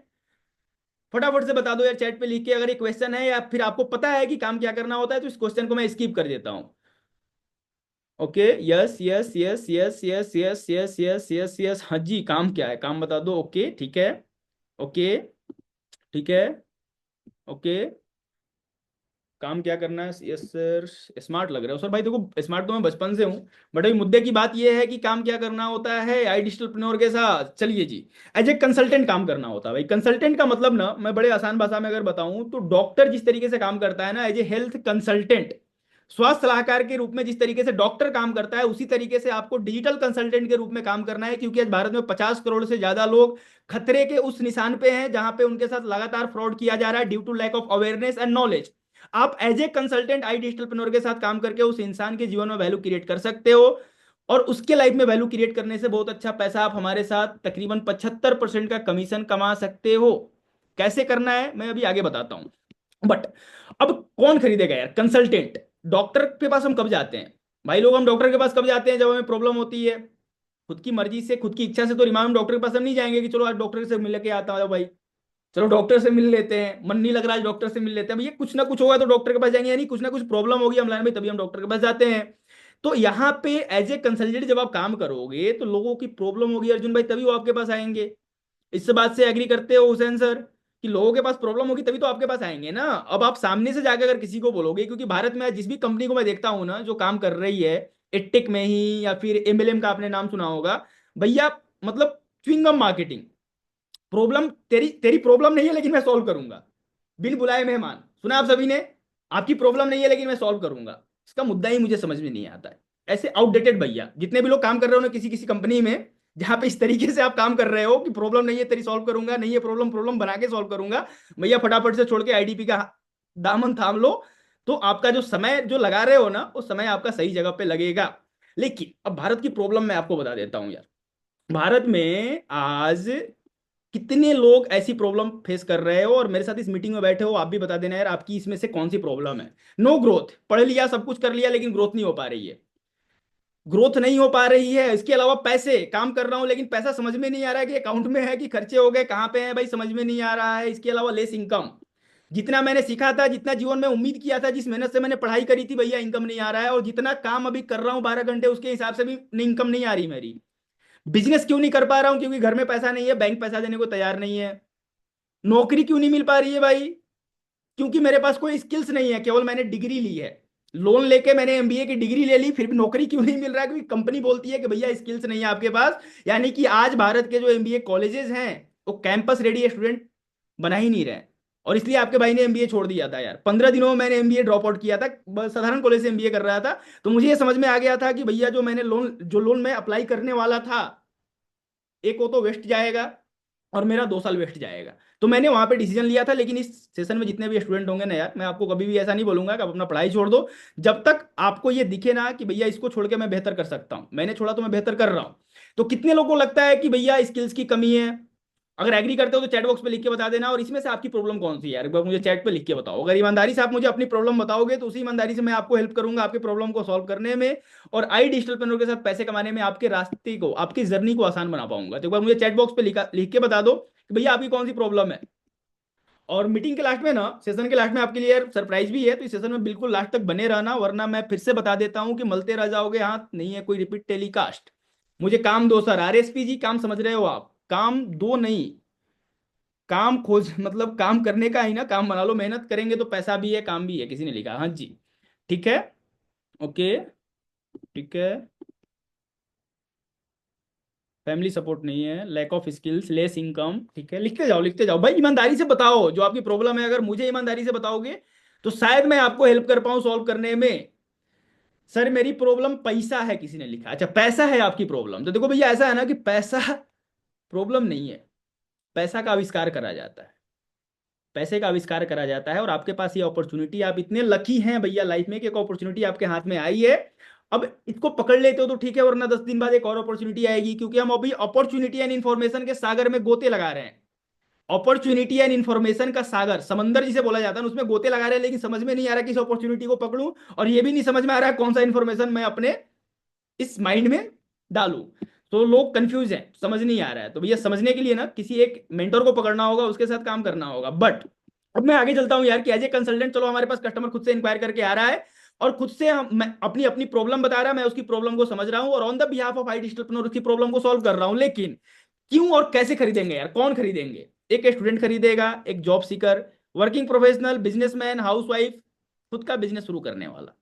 फटाफट से बता दो यार चैट पे लिख के, अगर ये क्वेश्चन है या फिर आपको पता है कि काम क्या करना होता है, तो इस क्वेश्चन को मैं स्किप कर देता हूं। Okay, yes yes yes yes yes yes yes yes yes yes, हाँ जी, काम क्या है, काम बता दो। ओके ठीक है, ओके ठीक है, ओके, काम क्या करना है, यस सर। स्मार्ट लग रहे हो सर भाई, देखो स्मार्ट तो मैं बचपन से हूँ, बट अभी मुद्दे की बात यह है कि काम क्या करना होता है आई डिजिटलप्रेन्योर के साथ। चलिए जी, एज ए कंसल्टेंट काम करना होता है भाई। कंसल्टेंट का मतलब ना, मैं बड़े आसान भाषा में अगर बताऊं तो, डॉक्टर जिस तरीके से काम करता है ना एज ए हेल्थ कंसल्टेंट, स्वास्थ्य सलाहकार के रूप में जिस तरीके से डॉक्टर काम करता है, उसी तरीके से आपको डिजिटल कंसल्टेंट के रूप में काम करना है। क्योंकि आज भारत में 50 करोड़ से ज्यादा लोग खतरे के उस निशान पे हैं जहां पे उनके साथ लगातार फ्रॉड किया जा रहा है due to lack of awareness and knowledge. आप as a consultant I digitalpreneur के साथ काम करके उस इंसान के जीवन में वैल्यू क्रिएट कर सकते हो, और उसके लाइफ में वैल्यू क्रिएट करने से बहुत अच्छा पैसा आप हमारे साथ तकरीबन 75% का कमीशन कमा सकते हो। कैसे करना है मैं अभी आगे बताता हूं, बट अब कौन खरीदेगा यार कंसल्टेंट? डॉक्टर के पास हम कब जाते हैं भाई लोग? हम डॉक्टर के पास कब जाते हैं? जब हमें प्रॉब्लम होती है। खुद की मर्जी से, खुद की इच्छा से तो इमाम डॉक्टर के पास हम नहीं जाएंगे कि चलो आज डॉक्टर से मिल के आता हूँ भाई, चलो डॉक्टर से मिल लेते हैं, मन नहीं लग रहा है डॉक्टर से मिल लेते हैं भैया, कुछ ना कुछ होगा तो डॉक्टर के पास जाएंगे, यानी कुछ ना कुछ प्रॉब्लम होगी हमारे में, तभी हम डॉक्टर के पास जाते हैं। तो यहाँ पे एज ए कंसल्टेंट जब आप काम करोगे तो लोगों की प्रॉब्लम होगी अर्जुन भाई, तभी वो आपके पास आएंगे। इस बात से एग्री करते हो हुसैन सर, कि लोगों के पास प्रॉब्लम होगी तभी तो आपके पास आएंगे ना। अब आप सामने से जाकर अगर किसी को बोलोगे, क्योंकि भारत में जिस भी कंपनी को मैं देखता हूं ना जो काम कर रही है, एटेक में ही या फिर एमएलएम का आपने नाम सुना होगा भैया, मतलब च्युइंगम मार्केटिंग, प्रॉब्लम तेरी तेरी प्रॉब्लम नहीं है लेकिन मैं सॉल्व करूंगा, बिन बुलाए मेहमान। सुना आप सभी ने? आपकी प्रॉब्लम नहीं है लेकिन मैं सॉल्व करूंगा। इसका मुद्दा ही मुझे समझ में नहीं आता है। ऐसे आउटडेटेड भैया जितने भी लोग काम कर रहे हो ना किसी किसी कंपनी में, जहां पे इस तरीके से आप काम कर रहे हो कि प्रॉब्लम नहीं है तेरी सॉल्व करूंगा, नहीं है प्रॉब्लम, प्रॉब्लम बना के सॉल्व करूंगा, भैया फटाफट से छोड़ के आईडीपी का दामन थाम लो। तो आपका जो समय जो लगा रहे हो ना, वो समय आपका सही जगह पे लगेगा। लेकिन अब भारत की प्रॉब्लम मैं आपको बता देता हूं यार। भारत में आज कितने लोग ऐसी प्रॉब्लम फेस कर रहे हो, और मेरे साथ इस मीटिंग में बैठे हो, आप भी बता देना यार आपकी इसमें से कौन सी प्रॉब्लम है। नो ग्रोथ, पढ़ लिया सब कुछ कर लिया लेकिन ग्रोथ नहीं हो पा रही है, ग्रोथ नहीं हो पा रही है। इसके अलावा पैसे, काम कर रहा हूं लेकिन पैसा समझ में नहीं आ रहा है कि अकाउंट में है कि खर्चे हो गए, कहां पे है भाई समझ में नहीं आ रहा है। इसके अलावा लेस इनकम, जितना मैंने सीखा था, जितना जीवन में उम्मीद किया था, जिस मेहनत से मैंने पढ़ाई करी थी भैया, इनकम नहीं आ रहा है। और जितना काम अभी कर रहा हूँ 12 घंटे, उसके हिसाब से भी इनकम नहीं आ रही मेरी। बिजनेस क्यों नहीं कर पा रहा हूं? क्योंकि घर में पैसा नहीं है, बैंक पैसा देने को तैयार नहीं है। नौकरी क्यों नहीं मिल पा रही है भाई? क्योंकि मेरे पास कोई स्किल्स नहीं है, केवल मैंने डिग्री ली है, लोन लेके मैंने एमबीए की डिग्री ले ली, फिर भी नौकरी क्यों नहीं मिल रहा है? क्योंकि कंपनी बोलती है कि भैया स्किल्स नहीं है आपके पास। यानी कि आज भारत के जो एमबीए कॉलेजेस हैं वो कैंपस रेडी स्टूडेंट बना ही नहीं रहे। और इसलिए आपके भाई ने एमबीए छोड़ दिया था यार, 15 दिनों में मैंने एमबीए ड्रॉप आउट किया था, साधारण कॉलेज से एमबीए कर रहा था। तो मुझे ये समझ में आ गया था कि भैया जो लोन मैं अप्लाई करने वाला था, एक वो तो वेस्ट जाएगा और मेरा 2 साल वेस्ट जाएगा। तो मैंने वहां पे डिसीजन लिया था। लेकिन इस सेशन में जितने भी स्टूडेंट होंगे ना यार, मैं आपको कभी भी ऐसा नहीं बोलूंगा कि आप अपना पढ़ाई छोड़ दो, जब तक आपको ये दिखे ना कि भैया इसको छोड़ के मैं बेहतर कर सकता हूं। मैंने छोड़ा तो मैं बेहतर कर रहा हूं। तो कितने लोगों को लगता है कि भैया स्किल्स की कमी है? अगर एग्री करते हो तो चैट बॉक्स पे लिख के बता देना। और इसमें से आपकी प्रॉब्लम कौन सी है यार, एक बार मुझे चैट पे लिख के बताओ। अगर ईमानदारी से आप मुझे अपनी प्रॉब्लम बताओगे तो उसी ईमानदारी से मैं आपको हेल्प करूंगा आपकी प्रॉब्लम को सॉल्व करने में, और आई डिजिटलप्रेन्योर के साथ पैसे कमाने में आपके रास्ते को, आपकी जर्नी को आसान बना पाऊंगा। तो एक बार मुझे चैट बॉक्स पे लिख के बता दो कि भैया आपकी कौन सी प्रॉब्लम है। और मीटिंग के लास्ट में ना, सेशन के लास्ट में आपके लिए सरप्राइज भी है, तो इस सेशन में बिल्कुल लास्ट तक बने रहना, वरना मैं फिर से बता देता हूं कि मलते रह जाओगे हाथ, नहीं है कोई रिपीट टेलीकास्ट। मुझे काम दो सर, आरएसपी जी, काम समझ रहे हो आप? काम दो नहीं, काम खोज मतलब काम करने का ही ना काम बना लो। मेहनत करेंगे तो पैसा भी है, काम भी है, किसी ने लिखा, हाँ जी। ठीक है, ओके, ठीक है। फैमिली सपोर्ट नहीं है, lack of skills, less income, ठीक है, लिखते जाओ लिखते जाओ भाई। ईमानदारी से बताओ जो आपकी प्रॉब्लम है, अगर मुझे ईमानदारी से बताओगे तो शायद मैं आपको हेल्प कर पाऊं सॉल्व करने में। सर मेरी प्रॉब्लम पैसा है, किसी ने लिखा। अच्छा पैसा है आपकी प्रॉब्लम, तो देखो भैया ऐसा है ना कि पैसा प्रॉब्लम नहीं है। पैसा का आविष्कार करा जाता है, पैसे का आविष्कार करा जाता है, और आपके पास ये अपॉर्चुनिटी, आप इतने लकी हैं भैया लाइफ में कि एक अपॉर्चुनिटी आपके हाथ में आई है। अब इसको पकड़ लेते हो तो ठीक है, वरना 10 दिन बाद एक और अपॉर्चुनिटी आएगी, क्योंकि हम अभी अपॉर्चुनिटी एंड इन्फॉर्मेशन के सागर में गोते लगा रहे हैं। अपॉर्चुनिटी एंड इन्फॉर्मेशन का सागर, समंदर जिसे बोला जाता है, उसमें गोते लगा रहे हैं, लेकिन समझ में नहीं आ रहा कि इस अपॉर्चुनिटी को पकड़ूं, और ये भी नहीं समझ में आ रहा है कौन सा इन्फॉर्मेशन मैं अपने इस माइंड में डालूं। तो लोग कंफ्यूज हैं, समझ नहीं आ रहा है। तो भैया समझने के लिए ना किसी एक मेंटर को पकड़ना होगा, उसके साथ काम करना होगा। बट अब मैं आगे चलता हूं यार, कि एज ए कंसल्टेंट, चलो हमारे पास कस्टमर खुद से इंक्वायर करके आ रहा है, और खुद से मैं अपनी अपनी प्रॉब्लम बता रहा है, मैं उसकी प्रॉब्लम को समझ रहा हूं, और on the behalf of I digital उसकी प्रॉब्लम को सॉल्व कर रहा हूं। लेकिन क्यों और कैसे खरीदेंगे यार, कौन खरीदेंगे? एक स्टूडेंट खरीदेगा, एक job seeker, working professional, businessman, housewife, खुद का बिजनेस शुरू करने वाला।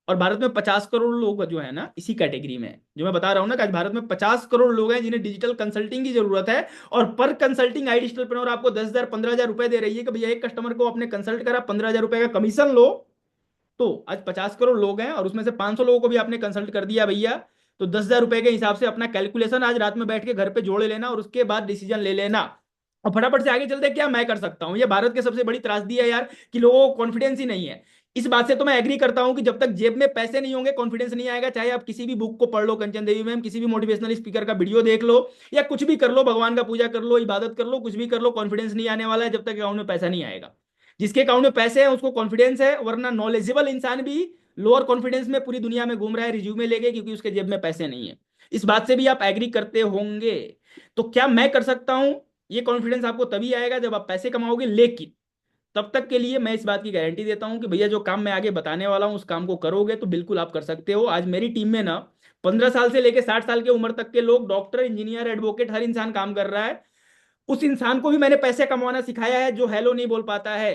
और भारत में 50 करोड़ लोग जो है ना इसी कैटेगरी में हैं। जो मैं बता रहा हूं ना कि आज भारत में 50 करोड़ लोग हैं जिन्हें डिजिटल कंसल्टिंग की जरूरत है, और पर कंसल्टिंग आई डिजिटल पर आपको 10,000 15,000 रुपए दे रही है कि भैया एक कस्टमर को आपने कंसल्ट करा, 15,000 रुपए का कमीशन लो। तो आज 50 करोड़ लोग हैं, और उसमें से 500 लोगों को भी आपने कंसल्ट कर दिया भैया, तो 10,000 रुपए के हिसाब से अपना कैलकुलेशन आज रात में बैठ के घर पे जोड़ लेना, और उसके बाद डिसीजन ले लेना। और फटाफट से आगे चलते हैं, क्या मैं कर सकता हूं। ये भारत के सबसे बड़ी त्रासदी है यार, कि लोगों को कॉन्फिडेंस ही नहीं है। इस बात से तो मैं एग्री करता हूं कि जब तक जेब में पैसे नहीं होंगे कॉन्फिडेंस नहीं आएगा। चाहे आप किसी भी बुक को पढ़ लो, कंचन देवी मैम, किसी भी मोटिवेशनल स्पीकर का वीडियो देख लो, या कुछ भी कर लो, भगवान का पूजा कर लो, इबादत कर लो, कुछ भी कर लो, कॉन्फिडेंस नहीं आने वाला है जब तक अकाउंट में पैसा नहीं आएगा। जिसके अकाउंट में पैसे हैं उसको कॉन्फिडेंस है, वरना नॉलेजेबल इंसान भी लोअर कॉन्फिडेंस में पूरी दुनिया में घूम रहा है रिज्यूमे लेके, क्योंकि उसके जेब में पैसे नहीं है। इस बात से भी आप एग्री करते होंगे। तो क्या मैं कर सकता हूं? ये कॉन्फिडेंस आपको तभी आएगा जब आप पैसे कमाओगे, लेकिन तब तक के लिए मैं इस बात की गारंटी देता हूं कि भैया जो काम मैं आगे बताने वाला हूं उस काम को करोगे तो बिल्कुल आप कर सकते हो। आज मेरी टीम में ना 15 साल से लेकर 60 साल की उम्र तक के लोग, डॉक्टर, इंजीनियर, एडवोकेट, हर इंसान काम कर रहा है। उस इंसान को भी मैंने पैसे कमाना सिखाया है जो हेलो नहीं बोल पाता है।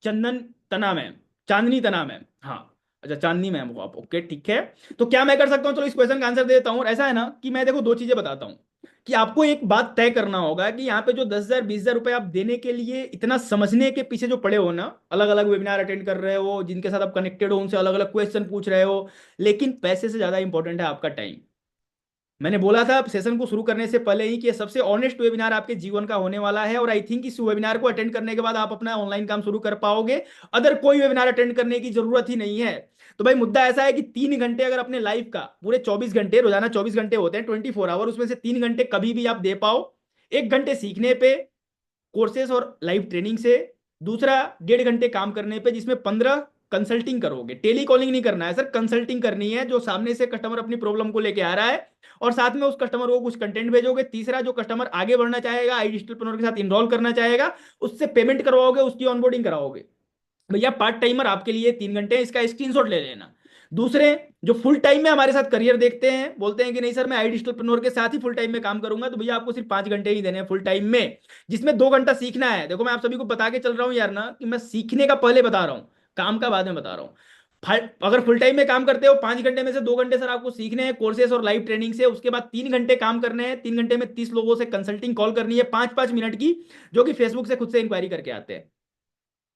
चंदन तना मैम, चांदनी तना मैम, हाँ, अच्छा चांदनी मैम हो आप, ओके ठीक है। तो क्या मैं कर सकता हूँ? चलो इस क्वेश्चन का आंसर दे देता हूँ। और ऐसा है ना कि मैं देखो दो चीजें बताता हूँ, कि आपको एक बात तय करना होगा कि यहाँ पे जो 10,000 20,000 रुपए आप देने के लिए इतना समझने के पीछे जो पड़े हो ना, अलग अलग वेबिनार अटेंड कर रहे हो, जिनके साथ आप कनेक्टेड हो उनसे अलग अलग क्वेश्चन पूछ रहे हो, लेकिन पैसे से ज्यादा इंपॉर्टेंट है आपका टाइम। मैंने बोला था सेशन को शुरू करने से पहले ही कि ये सबसे ऑनेस्ट वेबिनार आपके जीवन का होने वाला है, और आई थिंक इस वेबिनार को अटेंड करने के बाद आप अपना ऑनलाइन काम शुरू कर पाओगे। अदर कोई वेबिनार अटेंड करने की जरूरत ही नहीं है। तो भाई मुद्दा ऐसा है कि 3 घंटे अगर अपने लाइफ का, पूरे 24 घंटे, रोजाना 24 घंटे होते हैं, 24 आवर, उसमें से 3 घंटे कभी भी आप दे पाओ। 1 घंटे सीखने पे, कोर्सेस और लाइव ट्रेनिंग से, दूसरा 1.5 घंटे काम करने पे, जिसमें 15 कंसल्टिंग करोगे। टेली कॉलिंग नहीं करना है सर, कंसल्टिंग करनी है, जो सामने से कस्टमर अपनी प्रॉब्लम को लेके आ रहा है, और साथ में उस कस्टमर को कुछ कंटेंट भेजोगे। तीसरा, जो कस्टमर आगे बढ़ना चाहेगा, आई डिजिटल के साथ इनरोल करना चाहेगा, उससे पेमेंट करवाओगे, उसकी ऑनबोर्डिंग कराओगे। भैया पार्ट टाइमर आपके लिए 3 घंटे, इसका स्क्रीनशॉट ले लेना। दूसरे, जो फुल टाइम में हमारे साथ करियर देखते हैं, बोलते हैं कि नहीं सर मैं आई डिजिटल के साथ ही फुल टाइम में काम करूंगा, तो भैया आपको सिर्फ 5 घंटे ही देने हैं फुल टाइम में, जिसमें 2 घंटा सीखना है। देखो मैं आप सभी को बता के चल रहा हूं यार ना, कि मैं सीखने का पहले बता रहा हूं, काम का बाद में बता रहा हूं। अगर फुल टाइम में काम करते हो, 5 घंटे में से 2 घंटे सर आपको सीखने हैं कोर्सेस और लाइव ट्रेनिंग से, उसके बाद 3 घंटे काम करने हैं। 3 घंटे में 30 लोगों से कंसल्टिंग कॉल करनी है, 5-5 मिनट की, जो कि फेसबुक से खुद से इंक्वायरी करके आते हैं।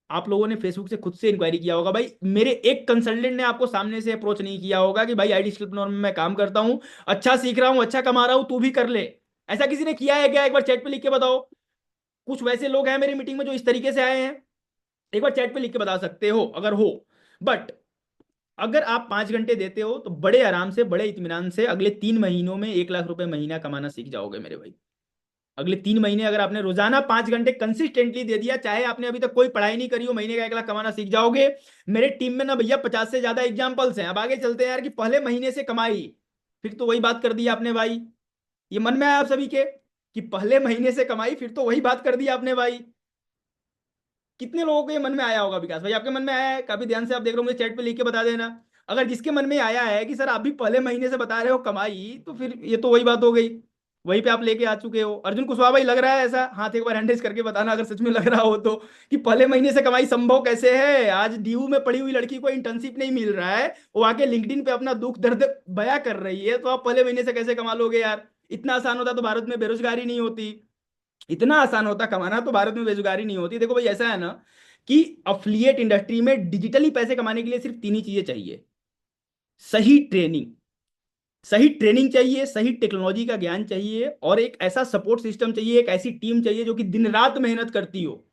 आप लोगों ने फेसबुक से खुद से इंक्वायरी किया होगा भाई, मेरे एक कंसल्टेंट ने आपको सामने से अप्रोच नहीं किया होगा कि भाई आई डिजिटल में मैं काम करता हूं, अच्छा सीख रहा हूं, अच्छा कमा रहा हूं, तू भी कर ले। ऐसा किसी ने किया है क्या? एक बार चैट पे लिख के बताओ। कुछ वैसे लोग हैं मेरी मीटिंग में जो इस तरीके से आए हैं, एक बार चैट पे लिख के बता सकते हो अगर हो। बट अगर आप 5 घंटे देते हो तो बड़े आराम से, बड़े इत्मीनान से अगले 3 महीनों में 1 लाख रुपए महीना कमाना सीख जाओगे मेरे भाई। अगले 3 महीने अगर आपने रोजाना 5 घंटे कंसिस्टेंटली दे दिया, चाहे आपने अभी तक कोई पढ़ाई नहीं करी हो, महीने का 1 लाख कमाना सीख जाओगे। मेरे टीम में ना भैया 50 से ज्यादा एग्जाम्पल्स हैं। अब आगे चलते हैं यार, कि पहले महीने से कमाई, फिर तो वही बात कर दी आपने भाई। ये मन में आया आप सभी के, कि पहले महीने से कमाई, फिर तो वही बात कर दी आपने भाई। कितने लोगों को ये मन में आया होगा? विकास भाई आपके मन में आया है? काफी ध्यान से आप देख रहे हो, मुझे चैट पे लिख के बता देना। अगर जिसके मन में आया है कि सर आप भी पहले महीने से बता रहे हो कमाई, तो फिर ये तो वही बात हो गई, वहीं पे आप लेके आ चुके हो। अर्जुन कुशवाहा भाई लग रहा है ऐसा? हाथ एक बार हैंड करके बताना अगर सच में लग रहा हो तो, कि पहले महीने से कमाई संभव कैसे है। आज डीयू में पढ़ी हुई लड़की को इंटर्नशिप नहीं मिल रहा है, वो आके लिंक्डइन पे अपना दुख दर्द बयां कर रही है, तो आप पहले महीने से कैसे कमा लोगे यार? इतना आसान होता तो भारत में बेरोजगारी नहीं होती। इतना आसान होता कमाना तो भारत में बेरोजगारी नहीं होती। देखो भाई ऐसा है ना, कि अफिलिएट इंडस्ट्री में डिजिटली पैसे कमाने के लिए सिर्फ 3 ही चीजें चाहिए। सही ट्रेनिंग, सही ट्रेनिंग चाहिए, सही टेक्नोलॉजी का ज्ञान चाहिए, और एक ऐसा सपोर्ट सिस्टम चाहिए, एक ऐसी टीम चाहिए जो कि दिन रात मेहनत करती हो,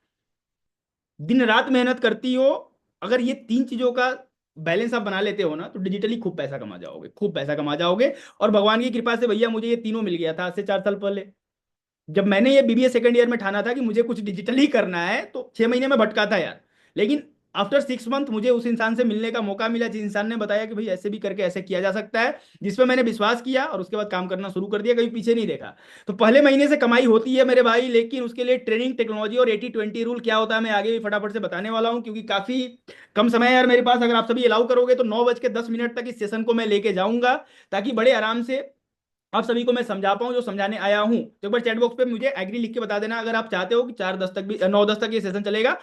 दिन रात मेहनत करती हो। अगर ये तीन चीजों का बैलेंस आप बना लेते हो ना, तो डिजिटली खूब पैसा कमा जाओगे, खूब पैसा कमा जाओगे। और भगवान की कृपा से भैया मुझे ये तीनों मिल गया था आज से 4 साल पहले। जब मैंने ये बीबीए सेकंड ईयर में ठाना था कि मुझे कुछ डिजिटली करना है, तो 6 महीने में भटका था यार। लेकिन आफ्टर 6 मंथ मुझे उस इंसान से मिलने का मौका मिला, जिस इंसान ने बताया कि भाई ऐसे भी करके ऐसे किया जा सकता है, जिसपे मैंने विश्वास किया और उसके बाद काम करना शुरू कर दिया, कभी पीछे नहीं देखा। तो पहले महीने से कमाई होती है मेरे भाई, लेकिन उसके लिए ट्रेनिंग, टेक्नोलॉजी और 80-20 रूल क्या होता है मैं आगे भी फटाफट से बताने वाला हूँ, क्योंकि काफी कम समय है यार मेरे पास। अगर आप सभी अलाउ करोगे तो 9:10 तक इस सेशन को मैं लेके जाऊंगा, ताकि बड़े आराम से आप सभी को मैं समझा पाऊं जो समझाने आया हूं। तो एक बार चैट बॉक्स पे मुझे एग्री लिख के बता देना अगर आप चाहते हो कि 4:10 तक भी, 9:10 तक ये सेशन चलेगा।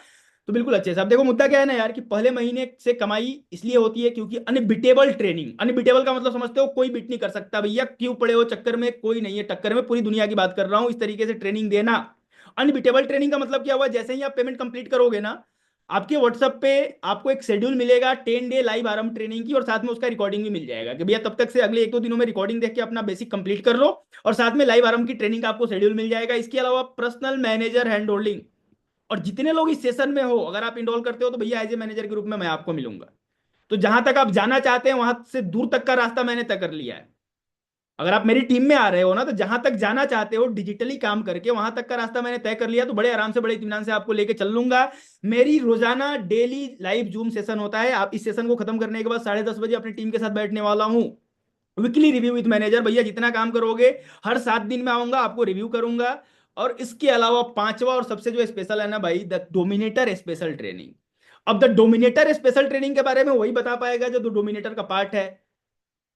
तो बिल्कुल अच्छे से। अब देखो मुद्दा क्या है ना यार, कि पहले महीने से कमाई इसलिए होती है क्योंकि अनबिटेबल ट्रेनिंग। अनबिटेबल का मतलब समझते हो, कोई बिट नहीं कर सकता भैया, क्यों पड़े हो चक्कर में, कोई नहीं है टक्कर में, पूरी दुनिया की बात कर रहा हूं, इस तरीके से ट्रेनिंग देना। अनबिटेबल ट्रेनिंग का मतलब क्या हुआ, जैसे ही आप पेमेंट कंप्लीट करोगे ना, आपके व्हाट्सएप पे आपको एक शेड्यूल मिलेगा 10 डे लाइव आरंभ ट्रेनिंग की, और साथ में उसका रिकॉर्डिंग भी मिल जाएगा कि भैया तब तक से अगले 1-2 दिनों में रिकॉर्डिंग देख के अपना बेसिक कंप्लीट कर लो, और साथ में लाइव आरंभ की ट्रेनिंग का आपको शेड्यूल मिल जाएगा। इसके अलावा पर्सनल मैनेजर हैंड होल्डिंग, और जितने लोग इस सेशन में हो, अगर आप इनरोल करते हो तो भैया एज ए मैनेजर के रूप में मैं आपको मिलूंगा। तो जहां तक आप जाना चाहते हैं वहां से दूर तक का रास्ता मैंने तय कर लिया है। अगर आप मेरी टीम में आ रहे हो ना, तो जहां तक जाना चाहते हो डिजिटली काम करके, वहां तक का रास्ता मैंने तय कर लिया, तो बड़े आराम से बड़े इत्मीनान से आपको लेके चल लूंगा। मेरी रोजाना डेली लाइव जूम सेशन होता है। आप इस सेशन को खत्म करने के बाद 10:30 बजे अपनी टीम के साथ बैठने वाला हूं। वीकली रिव्यू विद मैनेजर, भैया जितना काम करोगे हर 7 दिन में आऊंगा, आपको रिव्यू करूंगा। और इसके अलावा पांचवा और सबसे जो स्पेशल है ना भाई, द डोमिनेटर स्पेशल ट्रेनिंग। अब द डोमिनेटर स्पेशल ट्रेनिंग के बारे में वही बता पाएगा जो डोमिनेटर का पार्ट है।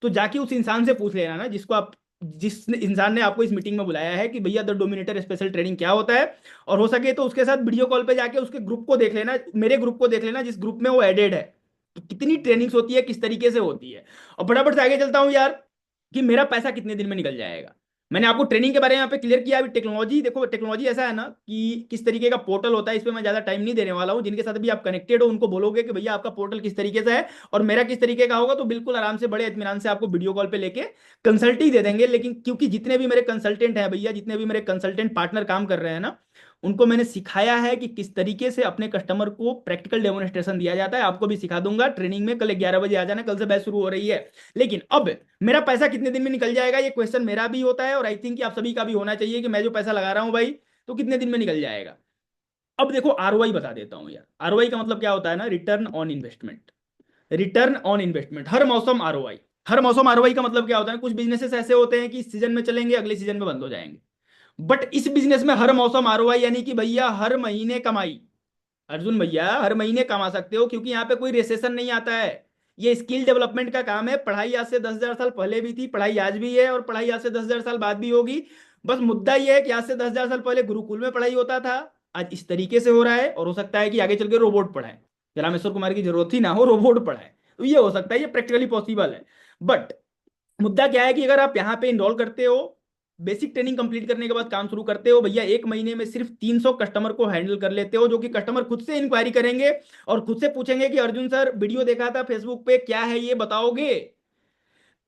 तो जाके उस इंसान से पूछ लेना ना, जिस इंसान ने आपको इस मीटिंग में बुलाया है, कि भैया द डोमिनेटर स्पेशल ट्रेनिंग क्या होता है। और हो सके तो उसके साथ वीडियो कॉल पे जाके उसके ग्रुप को देख लेना, मेरे ग्रुप को देख लेना जिस ग्रुप में वो एडेड है, तो कितनी ट्रेनिंग्स होती है, किस तरीके से होती है। और फटाफट से आगे चलता हूं यार, कि मेरा पैसा कितने दिन में निकल जाएगा। मैंने आपको ट्रेनिंग के बारे में यहाँ पे क्लियर किया। अभी टेक्नोलॉजी देखो, टेक्नोलॉजी ऐसा है ना कि किस तरीके का पोर्टल होता है, इस पे मैं ज्यादा टाइम नहीं देने वाला हूँ। जिनके साथ भी आप कनेक्टेड हो उनको बोलोगे कि भैया आपका पोर्टल किस तरीके से है और मेरा किस तरीके का होगा, तो बिल्कुल आराम से बड़े इत्मीनान से आपको वीडियो कॉल पे लेके कंसल्ट ही दे देंगे। लेकिन क्योंकि जितने भी मेरे कंसल्टेंट हैं भैया, जितने भी मेरे कंसल्टेंट पार्टनर काम कर रहे हैं ना, उनको मैंने सिखाया है कि किस तरीके से अपने कस्टमर को प्रैक्टिकल डेमोन्स्ट्रेशन दिया जाता है। आपको भी सिखा दूंगा ट्रेनिंग में। कल 11 बजे आ जाना, कल से बैच शुरू हो रही है। लेकिन अब मेरा पैसा कितने दिन में निकल जाएगा, ये क्वेश्चन मेरा भी होता है, और आई थिंक कि आप सभी का भी होना चाहिए कि मैं जो पैसा लगा रहा हूं भाई, तो कितने दिन में निकल जाएगा। अब देखो आरओआई बता देता हूं यार। आरओआई का मतलब क्या होता है ना, return on investment. Return on investment, हर मौसम आरओआई। हर मौसम आरओआई का मतलब क्या होता है, कुछ बिजनेसेस ऐसे होते हैं कि इस सीजन में चलेंगे, अगले सीजन में बंद हो जाएंगे। बट इस बिजनेस में हर मौसम आरओआई, यानी कि भैया हर महीने कमाई। अर्जुन भैया हर महीने कमा सकते हो, क्योंकि यहाँ पे कोई रिसेशन नहीं आता है। ये स्किल डेवलपमेंट का काम है। पढ़ाई आज से 10,000 साल पहले भी थी, पढ़ाई आज भी है, और पढ़ाई आज से 10,000 साल बाद भी होगी। बस मुद्दा ये है कि आज से 10,000 साल पहले गुरुकुल में पढ़ाई होता था, आज इस तरीके से हो रहा है, और हो सकता है कि आगे चल के रोबोट पढ़ाए। रामेश्वर कुमार की जरूरत ही ना हो, रोबोट पढ़ाए, तो ये हो सकता है, ये प्रैक्टिकली पॉसिबल है। बट मुद्दा क्या है कि अगर आप यहाँ पे इनरोल करते हो, बेसिक ट्रेनिंग कंप्लीट करने के बाद काम शुरू करते हो भैया, एक महीने में सिर्फ 300 कस्टमर को हैंडल कर लेते हो, जो कि कस्टमर खुद से इंक्वायरी करेंगे और खुद से पूछेंगे कि अर्जुन सर वीडियो देखा था फेसबुक पे, क्या है ये बताओगे।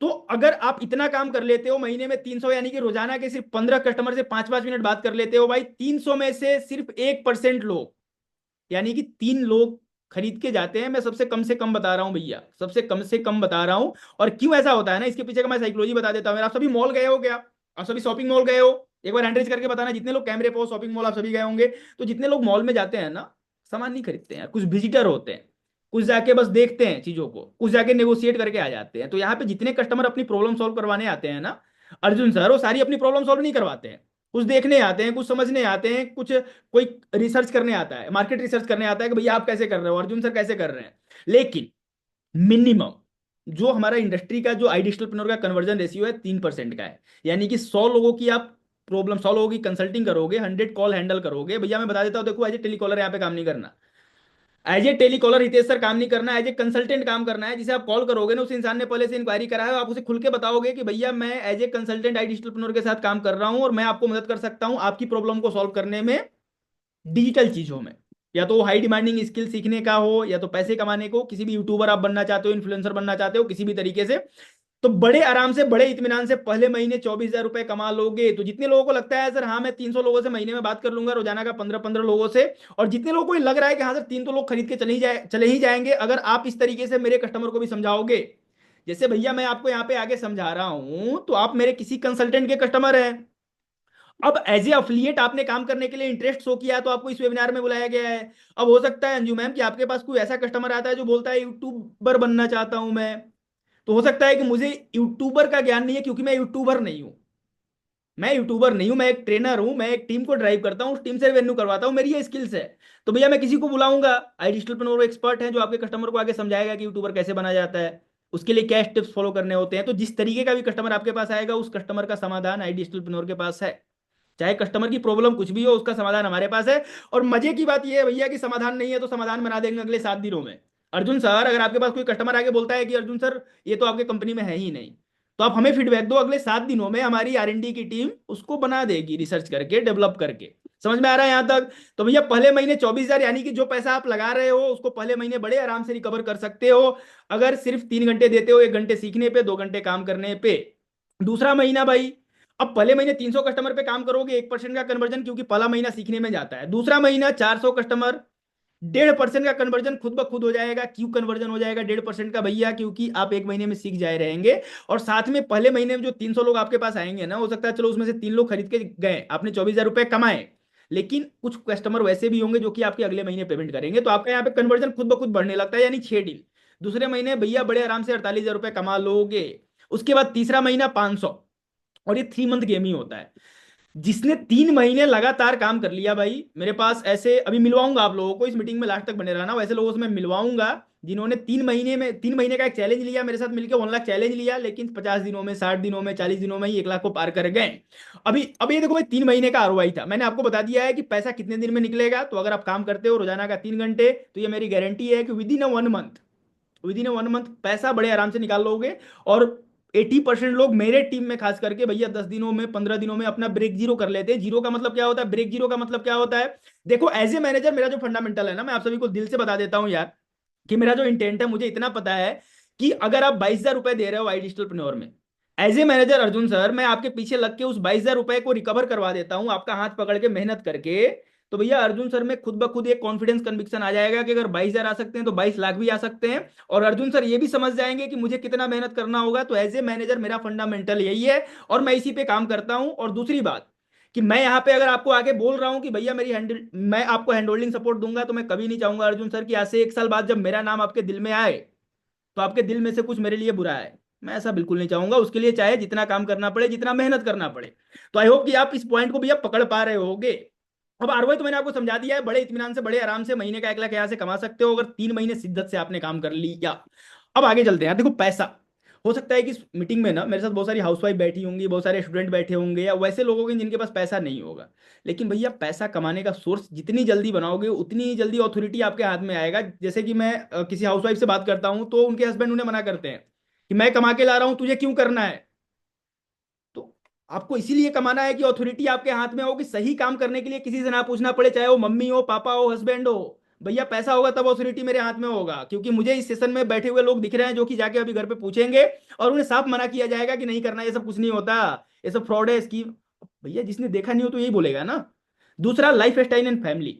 तो अगर आप इतना काम कर लेते हो महीने में 300, यानी कि रोजाना के सिर्फ 15 कस्टमर से 5-5 मिनट बात कर लेते हो भाई, 300 में से सिर्फ 1% लोग, यानी कि 3 लोग खरीद के जाते हैं। मैं सबसे कम से कम बता रहा हूं भैया, सबसे कम से कम बता रहा हूं। और क्यों ऐसा होता है ना, इसके पीछे का मैं साइकोलॉजी बता देता हूं। आप सभी मॉल गए हो क्या, आप सभी शॉपिंग मॉल गए हो, एक बार हैंड रेज करके बताना जितने लोग कैमरे पे हो, शॉपिंग मॉल आप सभी गए होंगे। तो जितने लोग मॉल में जाते हैं ना, सामान नहीं खरीदते हैं, कुछ विजिटर होते हैं, कुछ जाके बस देखते हैं चीजों को, कुछ जाके नेगोशिएट करके आ जाते हैं। तो यहाँ पे जितने कस्टमर अपनी प्रॉब्लम सॉल्व करवाने आते हैं ना अर्जुन सर, वो सारी अपनी प्रॉब्लम सॉल्व नहीं करवाते हैं। कुछ देखने आते हैं, कुछ समझने आते हैं, कुछ कोई रिसर्च करने आता है, मार्केट रिसर्च करने आता है कि भैया आप कैसे कर रहे हो, अर्जुन सर कैसे कर रहे हैं। लेकिन मिनिमम जो हमारा इंडस्ट्री का जो आई डिजिटल का कन्वर्जन रेशियो है 3% का है। यानी कि 100 लोगों की आप प्रॉब्लम, 100 लोगों की कंसल्टिंग करोगे, 100 कॉल हैंडल करोगे। भैया मैं बता देता हूँ, देखो एज ए टेलीकॉलर यहाँ पे काम नहीं करना, as a telecaller Hitesh sir काम नहीं करना, एज ए कंसल्टेंट काम करना है। जिसे आप कॉल करोगे ना, उस इंसान ने पहले से इंक्वायरी करा है, आप उसे खुल के बताओगे कि भैया मैं as a consultant I Digital के साथ काम कर रहा हूं, और मैं आपको मदद कर सकता हूं आपकी प्रॉब्लम को सॉल्व करने में, डिजिटल चीजों में। या तो हाई डिमांडिंग स्किल सीखने का हो, या तो पैसे कमाने को, किसी भी यूट्यूबर आप बनना चाहते हो, इन्फ्लुएंसर बनना चाहते हो, किसी भी तरीके से, तो बड़े आराम से बड़े इत्मीनान से पहले महीने 24,000 रुपए कमा लोगे। तो जितने लोगों को लगता है सर हाँ मैं 300 लोगों से महीने में बात कर लूंगा, रोजाना का 15-15 लोगों से, और जितने लोगों को ये लग रहा है कि हाँ सर 3 तो लोग खरीद के चले ही जाएंगे, अगर आप इस तरीके से मेरे कस्टमर को भी समझाओगे, जैसे भैया मैं आपको यहाँ पे आगे समझा रहा हूं, तो आप मेरे किसी कंसल्टेंट के कस्टमर हैं, अब एज ए अफिलिएट आपने काम करने के लिए इंटरेस्ट शो किया तो आपको इस वेबिनार में बुलाया गया है। अब हो सकता है अंजू मैम कि आपके पास कोई ऐसा कस्टमर आता है जो बोलता है यूट्यूबर बनना चाहता हूं मैं, तो हो सकता है कि मुझे यूट्यूबर का ज्ञान नहीं है, क्योंकि मैं यूट्यूबर नहीं हूं, मैं एक ट्रेनर हूं, मैं एक टीम को ड्राइव करता हूं, उस टीम से रेवेन्यू करवाता हूं, मेरी ये स्किल्स है। तो भैया मैं किसी को बुलाऊंगा, आई डिजिटल पर वो एक्सपर्ट है जो आपके कस्टमर को आगे समझाएगा कि यूट्यूबर कैसे बना जाता है, उसके लिए क्या स्टेप्स फॉलो करने होते हैं। तो जिस तरीके का भी कस्टमर आपके पास आएगा, उस कस्टमर का समाधान आई डिजिटल के पास है, चाहे कस्टमर की प्रॉब्लम कुछ भी हो, उसका समाधान हमारे पास है। और मजे की बात यह है भैया कि समाधान नहीं है तो समाधान बना देंगे अगले 7 दिनों में। अर्जुन सर, अगर आपके पास कोई कस्टमर आके बोलता है कि अर्जुन सर ये तो आपके कंपनी में है ही नहीं, तो आप हमें फीडबैक दो, अगले 7 दिनों में हमारी R&D की टीम उसको बना देगी, रिसर्च करके डेवलप करके। समझ में आ रहा है यहां तक? तो भैया पहले महीने 24,000, यानी कि जो पैसा आप लगा रहे हो उसको पहले महीने बड़े आराम से रिकवर कर सकते हो, अगर सिर्फ 3 घंटे देते हो, 1 घंटे सीखने पे, 2 घंटे काम करने पे। दूसरा महीना भाई, अब पहले महीने 300 कस्टमर पे काम करोगे, 1% का कन्वर्जन, क्योंकि पहला महीना सीखने में जाता है। दूसरा महीना 400 कस्टमर, 1.5% का कन्वर्जन खुद ब खुद हो जाएगा। क्यों कन्वर्जन हो जाएगा 1.5% का भैया? क्योंकि आप 1 महीने में सीख जाए रहेंगे, और साथ में पहले महीने में जो 300 लोग आपके पास आएंगे ना, हो सकता है चलो उसमें से 3 लोग खरीद के गए, आपने 24,000 रुपए कमाए, लेकिन कुछ कस्टमर वैसे भी होंगे जो कि आपके अगले महीने पेमेंट करेंगे, तो आपका यहाँ पे कन्वर्जन खुद ब खुद बढ़ने लगता है, यानी 6 डील। दूसरे महीने भैया बड़े आराम से 48,000 रुपए कमा लोगे। उसके बाद तीसरा महीना 500, और ये 3 मंथ गेम ही होता है। जिसने 3 महीने लगातार काम कर लिया भाई, मेरे पास ऐसे अभी मिलवाऊंगा आप लोगों को, इस मीटिंग में लास्ट तक बने रहना, वैसे लोगों से मैं मिलवाऊंगा जिन्होंने 3 महीने का एक चैलेंज लिया मेरे साथ मिलकर, 1 लाख चैलेंज लिया, लेकिन 50 दिनों में, 60 दिनों में, 40 दिनों में ही 1 लाख को पार कर गए। अब ये देखो भाई, 3 महीने का ROI था, मैंने आपको बता दिया है कि पैसा कितने दिन में निकलेगा। तो अगर आप काम करते हो रोजाना का 3 घंटे, तो ये मेरी गारंटी है कि विदिन अ 1 मंथ पैसा बड़े आराम से निकाल लोगे। और 80% लोग मेरे टीम में खास करके भैया 10 दिनों में, 15 दिनों में अपना ब्रेक जीरो कर लेते हैं। जीरो का मतलब क्या होता है, ब्रेक जीरो का मतलब क्या होता है? देखो एज ए मैनेजर मेरा जो फंडामेंटल है ना, मैं आप सभी को दिल से बता देता हूं यार, कि मेरा जो इंटेंट है, मुझे इतना पता है कि अगर आप 22,000 रुपए दे रहे हो आई डिजिटल में, as a manager Arjun sir, मैं आपके पीछे लग के उस 22,000 रुपए को रिकवर करवा देता हूं, आपका हाथ पकड़ के मेहनत करके। तो भैया अर्जुन सर में खुद ब खुद एक कॉन्फिडेंस कन्विक्शन आ जाएगा कि अगर 22,000 आ सकते हैं तो 22 लाख भी आ सकते हैं। और अर्जुन सर ये भी समझ जाएंगे कि मुझे कितना मेहनत करना होगा। तो एज ए मैनेजर मेरा फंडामेंटल यही है, और मैं इसी पे काम करता हूं। और दूसरी बात कि मैं यहाँ पे अगर आपको आगे बोल रहा हूँ कि भैया मेरी हैंडल, मैं आपको हैंड होल्डिंग सपोर्ट दूंगा, तो मैं कभी नहीं चाहूंगा अर्जुन सर कि आज से 1 साल बाद जब मेरा नाम आपके दिल में आए, तो आपके दिल में से कुछ मेरे लिए बुरा है। मैं ऐसा बिल्कुल नहीं चाहूंगा, उसके लिए चाहे जितना काम करना पड़े, जितना मेहनत करना पड़े। तो आई होप कि आप इस पॉइंट को भैया पकड़ पा रहे होगे। अब ROI तो मैंने आपको समझा दिया है, बड़े इत्मीनान से बड़े आराम से महीने का 1 लाख यहाँ से कमा सकते हो, अगर 3 महीने शिद्दत से आपने काम कर लिया। अब आगे चलते हैं। देखो पैसा, हो सकता है कि इस मीटिंग में ना मेरे साथ बहुत सारी हाउसवाइफ बैठी होंगी, बहुत सारे स्टूडेंट बैठे होंगे, या वैसे लोग होंगे जिनके पास पैसा नहीं होगा। लेकिन भैया पैसा कमाने का सोर्स जितनी जल्दी बनाओगे, उतनी ही जल्दी ऑथोरिटी आपके हाथ में आएगा। जैसे कि मैं किसी हाउसवाइफ से बात करता हूं, तो उनके हस्बैंड उन्हें मना करते हैं कि मैं कमा के ला रहा हूं, तुझे क्यों करना है? तो आपको इसीलिए कमाना है कि अथॉरिटी आपके हाथ में हो, कि सही काम करने के लिए किसी से ना पूछना पड़े, चाहे वो मम्मी हो, पापा हो, हस्बैंड हो। भैया पैसा होगा तब अथॉरिटी मेरे हाथ में होगा, क्योंकि मुझे इस सेशन में बैठे हुए लोग दिख रहे हैं जो कि जाके अभी घर पे पूछेंगे, और उन्हें साफ मना किया जाएगा कि नहीं करना, ये सब कुछ नहीं होता, ये सब फ्रॉड है, स्कीम। भैया जिसने देखा नहीं हो तो यही बोलेगा ना। दूसरा, लाइफ स्टाइल एंड फैमिली।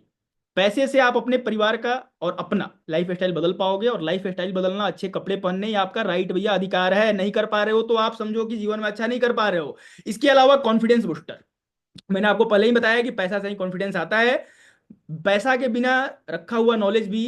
पैसे से आप अपने परिवार का और अपना लाइफ स्टाइल बदल पाओगे, और लाइफ स्टाइल बदलना, अच्छे कपड़े पहनने, ये आपका राइट भैया, अधिकार है। नहीं कर पा रहे हो तो आप समझो कि जीवन में अच्छा नहीं कर पा रहे हो। इसके अलावा कॉन्फिडेंस बूस्टर, मैंने आपको पहले ही बताया कि पैसा से ही कॉन्फिडेंस आता है। पैसा के बिना रखा हुआ नॉलेज भी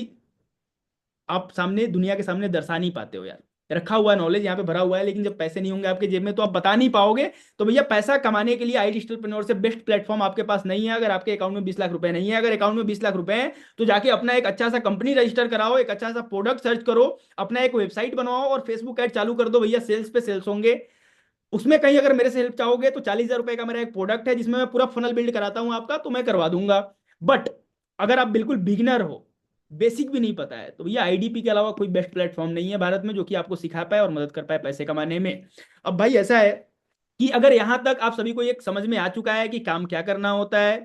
आप सामने, दुनिया के सामने दर्शा नहीं पाते हो यार। रखा हुआ नॉलेज यहाँ पे भरा हुआ है, लेकिन जब पैसे नहीं होंगे आपके जेब में तो आप बता नहीं पाओगे। तो भैया पैसा कमाने के लिए आई डिजिटल से बेस्ट प्लेटफॉर्म आपके पास नहीं है। अगर आपके अकाउंट में 20 लाख रुपए नहीं है, अगर अकाउंट में 20 लाख रुपए हैं, तो जाके अपना एक अच्छा सा कंपनी रजिस्टर कराओ, एक अच्छा सा प्रोडक्ट सर्च करो, अपना एक वेबसाइट बनाओ, और फेसबुक ऐड चालू कर दो भैया। सेल्स पे सेल्स होंगे। उसमें कहीं अगर मेरे से हेल्प चाहोगे तो 40,000 रुपए का मेरा एक प्रोडक्ट है, जिसमें मैं पूरा फनल बिल्ड कराता हूं आपका, तो मैं करवा दूंगा। बट अगर आप बिल्कुल बिगिनर हो, बेसिक भी नहीं पता है, तो भैया IDP के अलावा कोई बेस्ट प्लेटफॉर्म नहीं है भारत में जो कि आपको सिखा पाए और मदद कर पाए पैसे कमाने में। अब भाई ऐसा है कि अगर यहां तक आप सभी को एक समझ में आ चुका है कि काम क्या करना होता है,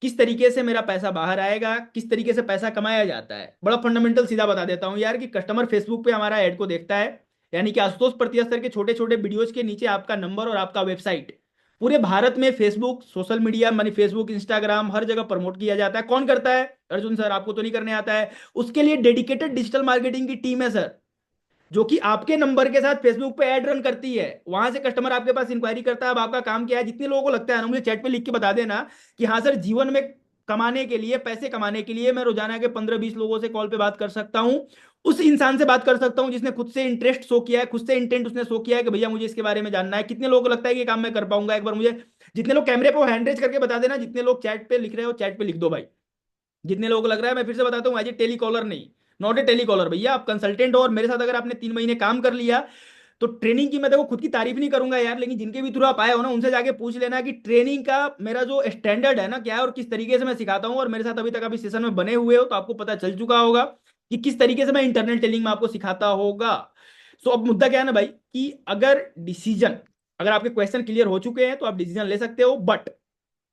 किस तरीके से मेरा पैसा बाहर आएगा, किस तरीके से पैसा कमाया जाता है। बड़ा फंडामेंटल सीधा बता देता हूं यार कि कस्टमर फेसबुक पे हमारा ऐड को देखता है, यानी कि आशुतोष प्रतिया सर के छोटे छोटे वीडियोज के नीचे आपका नंबर और आपका वेबसाइट पूरे भारत में फेसबुक सोशल मीडिया मानी फेसबुक इंस्टाग्राम हर जगह प्रमोट किया जाता है। कौन करता है? अर्जुन सर। आपको तो नहीं करने आता है। उसके लिए डेडिकेटेड डिजिटल मार्केटिंग की टीम है सर, जो कि आपके नंबर के साथ फेसबुक पे ऐड रन करती है। वहां से कस्टमर आपके पास इंक्वायरी करता है। अब आपका काम क्या है? जितने लोगों को लगता है ना, मुझे चैट पे लिख के बता देना कि हाँ सर, जीवन में कमाने के लिए, पैसे कमाने के लिए मैं रोजाना के 15-20 लोगों से कॉल पे बात कर सकता हूं। उस इंसान से बात कर सकता हूं जिसने खुद से इंटरेस्ट शो किया है, खुद से इंटेंट उसने शो किया है कि भैया मुझे इसके बारे में जानना है। कितने लोगों को लगता है कि ये काम मैं कर पाऊंगा? एक बार मुझे जितने लोग कैमरे पे हैंड रेज करके बता देना, जितने लोग चैट पे लिख रहे हो चैट पे लिख दो भाई। जितने लोगों को लग रहा है, मैं फिर से बताता हूँ, एज ए टेलीकॉलर नहीं, नॉट ए टेलीकॉलर भैया, आप कंसल्टेंट हो। और मेरे साथ अगर आपने 3 महीने काम कर लिया तो ट्रेनिंग की मैं देखो खुद की तारीफ नहीं करूंगा यार, लेकिन जिनके भी थ्रू आप आए हो ना, उनसे जाके पूछ लेना कि ट्रेनिंग का मेरा जो स्टैंडर्ड है ना क्या है और किस तरीके से मैं सिखाता हूँ। और मेरे साथ अभी तक अभी सेशन में बने हुए हो तो आपको पता चल चुका होगा कि किस तरीके से मैं इंटरनल टेलिंग में आपको सिखाता होगा। सो अब मुद्दा क्या है ना भाई, कि अगर आपके क्वेश्चन क्लियर हो चुके हैं तो आप डिसीजन ले सकते हो। बट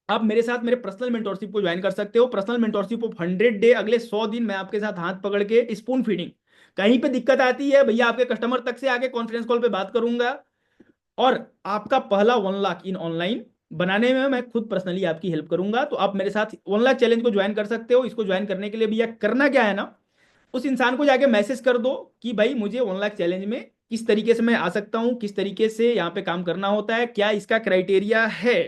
आप मेरे साथ मेरे पर्सनल मेंटोरशिप को ज्वाइन कर सकते हो। पर्सनल मेंटोरशिप ऑफ 100 डे, अगले 100 दिन मैं आपके साथ हाथ पकड़ के स्पून फीडिंग, कहीं पे दिक्कत आती है भैया आपके कस्टमर तक से आके कॉन्फ्रेंस कॉल पे बात करूंगा। और आपका पहला 1 लाख इन ऑनलाइन बनाने में मैं खुद पर्सनली आपकी हेल्प करूंगा। तो आप मेरे साथ 1 लाख चैलेंज को ज्वाइन कर सकते हो। इसको ज्वाइन करने के लिए भैया करना क्या है ना, उस इंसान को जाके मैसेज कर दो कि भाई मुझे 1 लाख चैलेंज में किस तरीके से मैं आ सकता हूं, किस तरीके से यहाँ पे काम करना होता है, क्या इसका क्राइटेरिया है।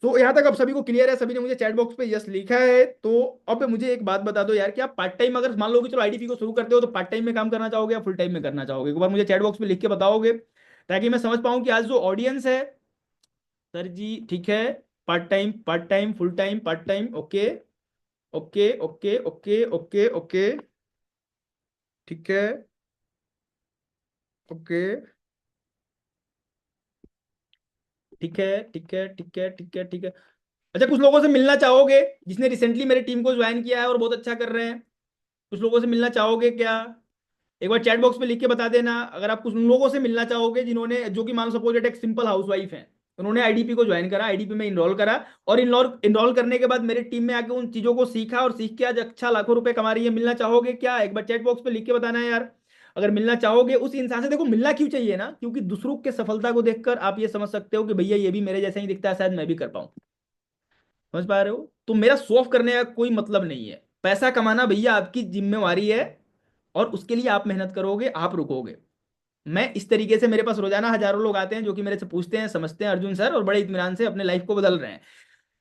तो यहाँ तक अब सभी को क्लियर है, सभी ने मुझे चैट बॉक्स पे यस लिखा है। तो अब मुझे एक बात बता दो यार, कि आप पार्ट टाइम, अगर मान लो कि चलो आईडीपी को शुरू करते हो, तो पार्ट टाइम में काम करना चाहोगे या फुल टाइम में करना चाहोगे? एक बार मुझे चैट बॉक्स पे लिख के बताओगे, ताकि मैं समझ पाऊँ कि आज जो ऑडियंस है। सर जी ठीक है, part time, full time, part time, okay okay okay okay okay okay, ठीक है, ओके, ठीक है ठीक है ठीक है ठीक है ठीक है। अच्छा, कुछ लोगों से मिलना चाहोगे जिसने रिसेंटली मेरी टीम को ज्वाइन किया है और बहुत अच्छा कर रहे हैं? कुछ लोगों से मिलना चाहोगे क्या? एक बार चैट बॉक्स में लिख के बता देना अगर आप कुछ उन लोगों से मिलना चाहोगे जिन्होंने, जो कि मान लो सपोज एक सिंपल हाउसवाइफ है, उन्होंने आईडीपी को ज्वाइन करा, आईडीपी में इनरोल करा, और इनरोल करने के बाद मेरी टीम में आके उन चीजों को सीखा और सीख के आज अच्छा लाखों रुपए कमा रही है। मिलना चाहोगे क्या? एक बार चैट बॉक्स पे लिख के बताना है यार। अगर मिलना चाहोगे उस इंसान से, देखो मिलना क्यों चाहिए ना, क्योंकि दूसरों के सफलता को देखकर आप ये समझ सकते हो कि भैया ये भी मेरे जैसा ही दिखता है, शायद मैं भी कर पाऊं। समझ पा रहे हो? तो मेरा शो ऑफ करने का कोई मतलब नहीं है। पैसा कमाना भैया आपकी जिम्मेवारी है, और उसके लिए आप मेहनत करोगे, आप रुकोगे। मैं इस तरीके से, मेरे पास रोजाना हजारों लोग आते हैं जो कि मेरे से पूछते हैं, समझते हैं अर्जुन सर, और बड़े इत्मीनान से अपने लाइफ को बदल रहे हैं।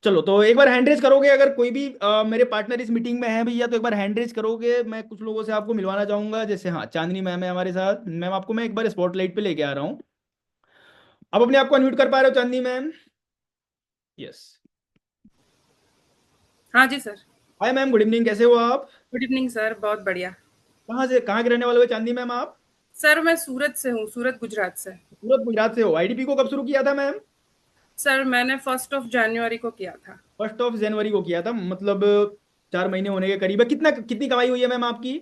चलो, तो एक बार हैंड रेज करोगे अगर कोई भी मेरे पार्टनर इस मीटिंग में है भैया, तो एक बार हैंड रेज करोगे। मैं कुछ लोगों से आपको मिलवाना चाहूंगा, जैसे हाँ चांदनी मैम है हमारे साथ। मैम आपको मैं एक बार स्पॉटलाइट पे लेके आ रहा हूँ। आप अपने आप को अनम्यूट कर पा रहे हो चांदनी मैम? यस। हाँ जी sir. Hi ma'am, good evening, कैसे हो आप? गुड इवनिंग सर, बहुत बढ़िया। कहाँ से, कहाँ के रहने वाले हो चांदनी मैम आप? सर मैं सूरत से हूँ, सूरत गुजरात से। सूरत गुजरात से हो। आईडीपी को कब शुरू किया था मैम? सर मैंने 1 जनवरी को किया था। 1 जनवरी को किया था, मतलब 4 महीने होने के करीब है। कितनी कमाई हुई है मैम आपकी?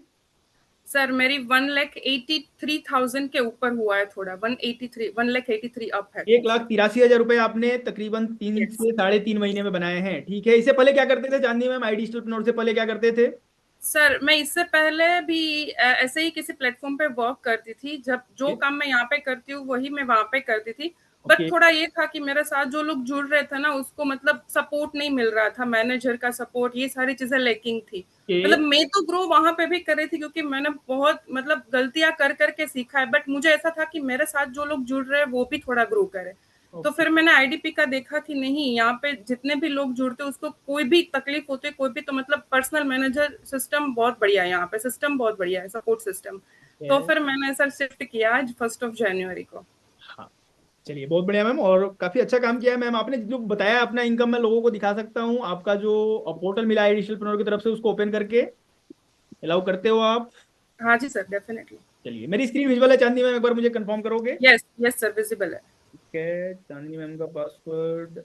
सर मेरी 1,83,000 के ऊपर हुआ है, थोड़ा 183, 1,83 अप है एक कुछ। लाख तिरासी हजार रुपए आपने तकरीबन तीन यस। से साढ़े 3 महीने में बनाए हैं। ठीक है, इससे पहले क्या करते थे चांदनी मैम? आईडी स्टूडेंट से पहले क्या करते थे? सर मैं इससे पहले भी ऐसे ही किसी प्लेटफॉर्म पे वर्क करती थी। जब जो काम मैं यहाँ पे करती हूँ वही मैं वहां पे करती थी। बट ओके थोड़ा ये था कि मेरे साथ जो लोग जुड़ रहे थे ना, उसको मतलब सपोर्ट नहीं मिल रहा था, मैनेजर का सपोर्ट, ये सारी चीजें लैकिंग थी। ओके मतलब मैं तो ग्रो वहां पे भी कर रही थी क्योंकि मैंने बहुत मतलब गलतियां कर करके सीखा है, बट मुझे ऐसा था कि मेरे साथ जो लोग जुड़ रहे हैं वो भी थोड़ा ग्रो करे। तो ओके। फिर मैंने आईडीपी का देखा कि नहीं, यहाँ पे जितने भी लोग जुड़ते हैं उसको कोई भी तकलीफ होती है, कोई भी, तो मतलब पर्सनल मैनेजर सिस्टम बहुत बढ़िया है, यहाँ पे सिस्टम बहुत बढ़िया है, सपोर्ट सिस्टम। तो फिर मैंने सर शिफ्ट किया आज 1 जनवरी को। हाँ, चलिए बहुत बढ़िया मैम, और काफी अच्छा काम किया है मैम आपने। जो बताया अपना इनकम मैं लोगों को दिखा सकता हूँ। आपका जो पोर्टल मिला है डिजिटल की तरफ से, उसको ओपन करके अलाउ करते हो आप? हाँ जी सर, डेफिनेटली। चलिए, मेरी स्क्रीन विजुअल है चांदनी मैम, एक बार मुझे कंफर्म करोगे? यस यस सर, विजिबल है। ठीक है, चांदनी मैम का पासवर्ड,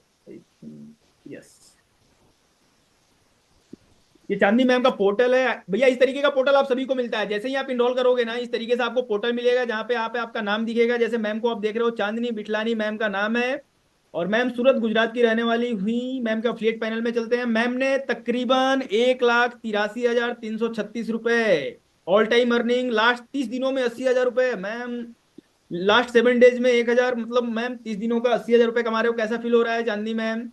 यस। ये चांदनी मैम का पोर्टल है भैया। इस तरीके का पोर्टल आप सभी को मिलता है। जैसे ही आप इनरोल करोगे ना, इस तरीके से आपको पोर्टल मिलेगा, जहाँ पे आपका नाम दिखेगा। जैसे मैम को आप देख रहे हो, चांदनी बिटलानी मैम का नाम है। और मैम सूरत गुजरात की रहने वाली हुई। मैम के अफिलिएट पैनल में चलते हैं। मैम ने तकरीबन 1,83,336 रुपए ऑल टाइम अर्निंग, लास्ट 30 दिनों में 80,000 रुपए मैम, लास्ट 7 डेज में 1,000, मतलब मैम 30 दिनों का 80,000 रुपए कमा रहे हो। कैसा फील हो रहा है चांदनी मैम?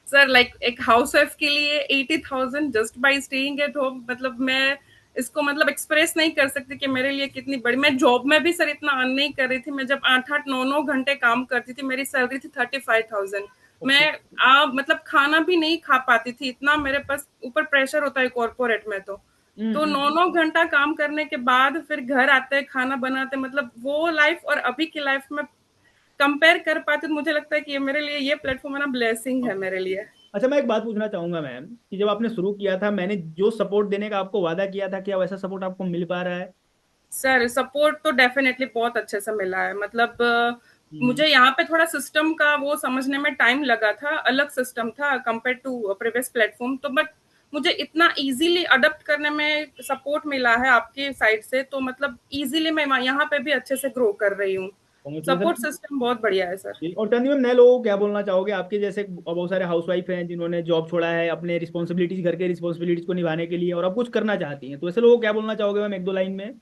सर लाइक एक हाउस वाइफ के लिए 80,000 just by staying at home, मतलब मैं इसको मतलब एक्सप्रेस नहीं कर सकती कि मेरे लिए कितनी बड़ी। मैं जॉब में भी सर इतना अर्न नहीं कर रही थी। मैं जब 8-8 9-9 घंटे काम करती थी, मेरी सैलरी थी 35,000। मैं ओके। मतलब खाना भी नहीं खा पाती थी, इतना मेरे पास ऊपर प्रेशर होता है कॉर्पोरेट में। तो हम्म। 9-9 घंटा काम करने के बाद फिर घर आते हैं, खाना बनाते, मतलब वो लाइफ और अभी की लाइफ में कंपेयर कर पाते तो मुझे लगता है कि ये मेरे लिए, ये प्लेटफॉर्म है ना, ब्लेसिंग है मेरे लिए। अच्छा, मैं एक बात पूछना चाहूंगा मैम कि जब आपने शुरू किया था, मैंने जो सपोर्ट देने का आपको वादा किया था, क्या वैसा सपोर्ट आपको मिल पा रहा है? सर सपोर्ट तो डेफिनेटली बहुत अच्छे से मिला है। मतलब हम्म। मुझे यहाँ पे थोड़ा सिस्टम का वो समझने में टाइम लगा था, अलग सिस्टम था कंपेयर टू प्रीवियस प्लेटफॉर्म। तो बट मुझे इतना इजीली अडॉप्ट करने में सपोर्ट मिला है आपकी साइड से, तो मतलब इजीली मैं यहाँ पे भी अच्छे से ग्रो कर रही हूँ। Support congratulation. सिस्टम बहुत बढ़िया है सर। और चांदी मैम, नए लोगों को क्या बोलना चाहोगे? आपके जैसे बहुत सारे हाउसवाइफ हैं जिन्होंने जॉब छोड़ा है अपने रिस्पॉन्सिबिलिटीज, घर के रिस्पॉन्सिबिलिटीज को निभाने के लिए, और अब कुछ करना चाहती हैं, तो ऐसे लोगों को क्या बोलना चाहोगे मैम, एक दो लाइन में?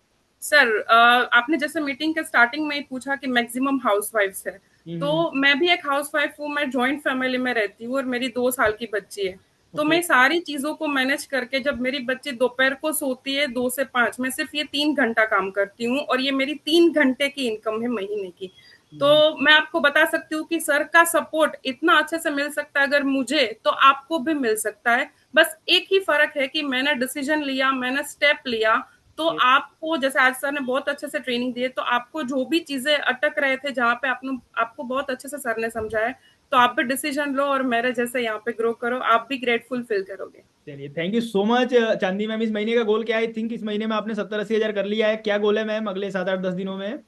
सर आपने जैसे मीटिंग के स्टार्टिंग में ही पूछा कि मैक्सिमम हाउसवाइफ्स है, तो हम्म। मैं भी एक हाउसवाइफ हूँ। मैं जॉइंट फैमिली में रहती हूँ और मेरी 2 साल की बच्ची है। तो ओके। मैं सारी चीजों को मैनेज करके, जब मेरी बच्ची दोपहर को सोती है 2 से 5, मैं सिर्फ ये 3 घंटा काम करती हूँ और ये मेरी 3 घंटे की इनकम है महीने की। तो मैं आपको बता सकती हूँ कि सर का सपोर्ट इतना अच्छे से मिल सकता है अगर मुझे, तो आपको भी मिल सकता है। बस एक ही फर्क है कि मैंने डिसीजन लिया, मैंने स्टेप लिया। तो आपको, जैसे आज सर ने बहुत अच्छे से ट्रेनिंग दी है, तो आपको जो भी चीजें अटक रहे थे, जहाँ पे आपने, आपको बहुत अच्छे से सर ने समझाया, तो आप भी डिसीजन लो और मेरे जैसे यहाँ पे ग्रो करो, आप भी ग्रेटफुल फील करोगे। चलिए, थैंक यू सो मच चांदी मैम। इस महीने का गोल क्या है? आई थिंक इस महीने में आपने 70-80 हजार कर लिया है। क्या गोल है मैम अगले 7-8-10 दिनों में?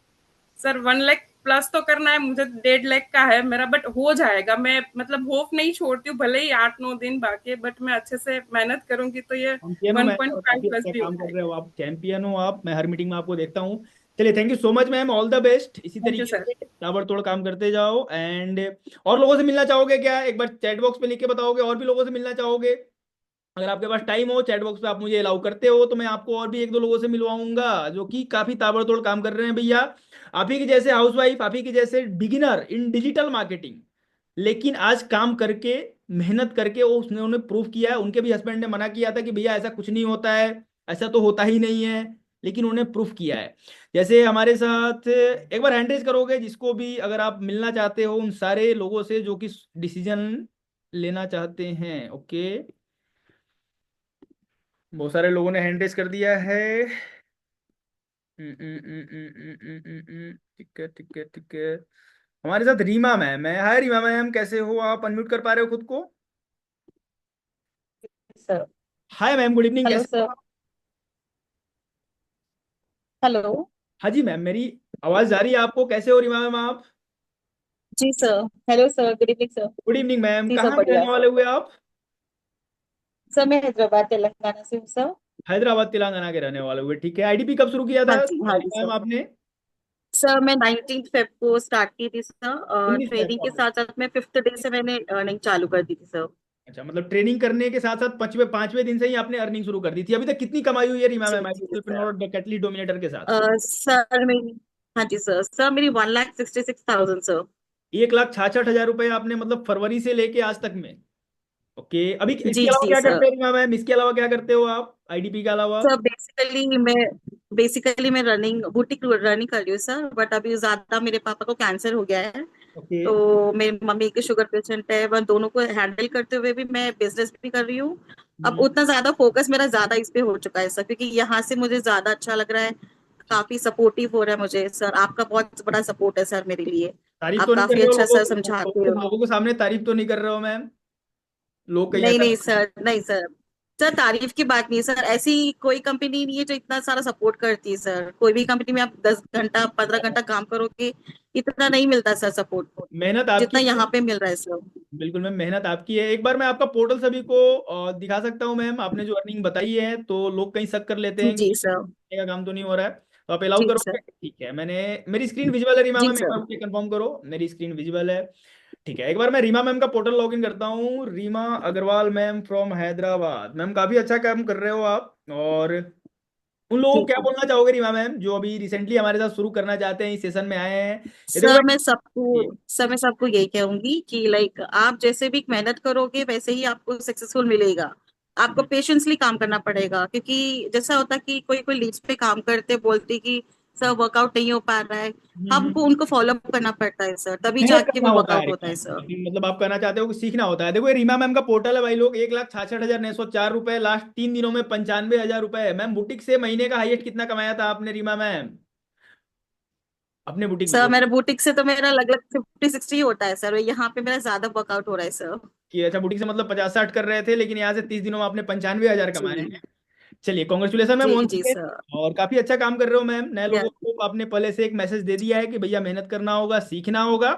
सर 1 लाख प्लस तो करना है मुझे, 1.5 लाख का है मेरा, बट हो जाएगा। मैं मतलब होप नहीं छोड़ती हूँ, भले ही 8-9 दिन बाकी है, बट मैं अच्छे से मेहनत करूंगी तो ये चैंपियन हो वन मैम, पॉइंट और फाइव काफी प्लस अच्छा भी हो काम कर रहे जाएगा। हो आप। चैंपियन हो आप, मैं हर मीटिंग में आपको देखता हूँ। चलिए, thank you so much ma'am, all the best. इसी थैंक यू तरीके सर। से ताबड़तोड़ काम करते जाओ। एंड और लोगों से मिलना चाहोगे क्या? एक बार चैट बॉक्स पे लिख के बताओगे और भी लोगों से मिलना चाहोगे? अगर आपके पास टाइम हो, चैट बॉक्स पे आप मुझे अलाउ करते हो, तो मैं आपको और भी एक दो लोगों से मिलवाऊंगा जो कि काफी ताबड़तोड़ काम कर रहे हैं भैया। आप ही की जैसे हाउसवाइफ, आप ही की जैसे बिगिनर इन डिजिटल मार्केटिंग, लेकिन आज काम करके, मेहनत करके वो उसने उन्हें प्रूव किया है। उनके भी हस्बैंड ने मना किया था कि भैया ऐसा कुछ नहीं होता है, ऐसा तो होता ही नहीं है, लेकिन उन्हें प्रूफ किया है। जैसे हमारे साथ एक बार हैंड रेज करोगे जिसको भी, अगर आप मिलना चाहते हो उन सारे लोगों से जो कि डिसीजन लेना चाहते हैं। ओके, बहुत सारे लोगों ने हैंड रेज कर दिया है। ठीक है, ठीक है, ठीक है। हमारे साथ रीमा मैम है। हाय रीमा मैम, कैसे हो आप? अनम्यूट कर पा रहे हो खुद को? Sir. Hi ma'am, good evening, hello कैसे सर। हो आप? हेलो। हाँ जी मैम, मेरी आवाज जा रही है आपको? कैसे हो रीमा मैम आप? जी sir. Hello sir, good evening sir. Good evening ma'am, जी सर, कहाँ के बढ़िया रहने वाले सर। हुए आप? सर मैं हैदराबाद तेलंगाना से हूँ सर। हैदराबाद तेलंगाना के रहने वाले हुए, ठीक है। आईडीपी कब शुरू किया हाँ था जी, हाँ जी मैम सर। आपने? सर मैं 19 फेब को स्टार्ट की थी सर, और 19 ट्रेनिंग को के आपने? साथ साथ मैं 5th डे से मैंने अर्निंग चालू कर दी थी सर। अच्छा, मतलब ट्रेनिंग करने के साथ साथ 5वें दिन से ही आपने अर्निंग शुरू कर दी थी। अभी तक कितनी कमाई हुई है रीमा जी मैम जी सर। आईटी कैटली डोमिनेटर के साथ? सर मेरी, हाँ जी सर, सर मेरी 1,66,000 सर। 1,66,000 रुपये आपने, मतलब फरवरी से लेके आज तक में? ओके, अभी जी इसके अलावा जी क्या सर। करते हो रीमा मैम? इसके अलावा क्या करते हो आप आईडीपी के अलावा? सर बेसिकली मैं रनिंग बुटीक रनिंग कर रही हूँ सर, बट अभी ज्यादा मेरे पापा को कैंसर हो गया है। ओके। तो मेरी मम्मी के शुगर पेशेंट है, वह दोनों को हैंडल करते हुए भी मैं बिजनेस भी कर रही हूँ। अब हम्म। उतना ज्यादा फोकस मेरा ज्यादा इस पे हो चुका है सर, क्योंकि यहाँ से मुझे ज्यादा अच्छा लग रहा है। काफी सपोर्टिव हो रहा है मुझे सर, आपका बहुत बड़ा सपोर्ट है सर मेरे लिए। तारीफ आप तो नहीं कर काफी रहे हो अच्छा लोगों सर को? समझाते हो। लोगों के सामने तारीफ तो नहीं कर रहे हो मैम? लोग कहीं नहीं ऐसा। नहीं सर, नहीं सर। सर तारीफ की बात नहीं है सर, ऐसी कोई कंपनी नहीं है जो इतना सारा सपोर्ट करती है सर। कोई भी कंपनी में आप 10 घंटा 15 घंटा काम करोगे, इतना नहीं मिलता सर सपोर्ट, मेहनत आपकी जितना है। यहाँ पे मिल रहा है सर। बिल्कुल मैम, मेहनत आपकी है। एक बार मैं आपका पोर्टल सभी को दिखा सकता हूँ मैम? आपने जो अर्निंग बताई है, तो लोग कहीं शक कर लेते हैं जी कि सर। का काम तो नहीं हो रहा है। तो आप अलाउ जी सर। करोगे? ठीक है, मैंने, मेरी स्क्रीन विजुअल है रीमा जी मैम, एक सर। बार मुझे कंफर्म करो मेरी स्क्रीन विजुअल है। ठीक है, एक बार मैं रीमा मैम का पोर्टल लॉगिन करता हूँ। Reema Agarwal ma'am from Hyderabad. Ma'am काफी अच्छा काम कर रहे हो आप। और उन लोगों को जी क्या बोलना चाहोगे रीमा मैम, जो अभी रिसेंटली हमारे साथ शुरू करना चाहते हैं, इस सेशन में आए हैं? ये देखो भाई। सर मैं सबको यही कहूंगी कि लाइक आप जैसे भी मेहनत करोगे वैसे ही आपको सक्सेसफुल मिलेगा। आपको पेशेंसली काम करना पड़ेगा, क्योंकि जैसा होता है कि कोई कोई लीड्स पे काम करते बोलते कि सर वर्कआउट नहीं हो पा रहा है, हमको उनको फॉलो अप करना पड़ता है सर, तभी मेहनत जाके करना वो होता है वर्कआउट होता रीमा है मैम। सर। मतलब आप कहना चाहते हो कि सीखना होता है। देखो ये रीमा मैम का पोर्टल है भाई लोग, 1,66,904 रुपए लास्ट 3 दिनों में, 95,000 रुपए है। मैम बुटीक से महीने का हाईएस्ट कितना कमाया था आपने रीमा मैम, अपने बुटीक सर में? मेरे बुटीक से तो मेरा लगभग 50-60 होता है सर, यहाँ पे मेरा ज्यादा वर्कआउट हो रहा है सर। कि अच्छा, बुटीक से मतलब 50-60 कर रहे थे, लेकिन यहाँ से 30 दिनों में आपने 95,000 जी कमाए हैं। चलिए कॉन्ग्रेचुलेसन मैम जी once जी again। सर। और काफी अच्छा काम कर रहे हो मैम। नए लोगों यस, को आपने पहले से एक मैसेज दे दिया है कि भैया मेहनत करना होगा, सीखना होगा।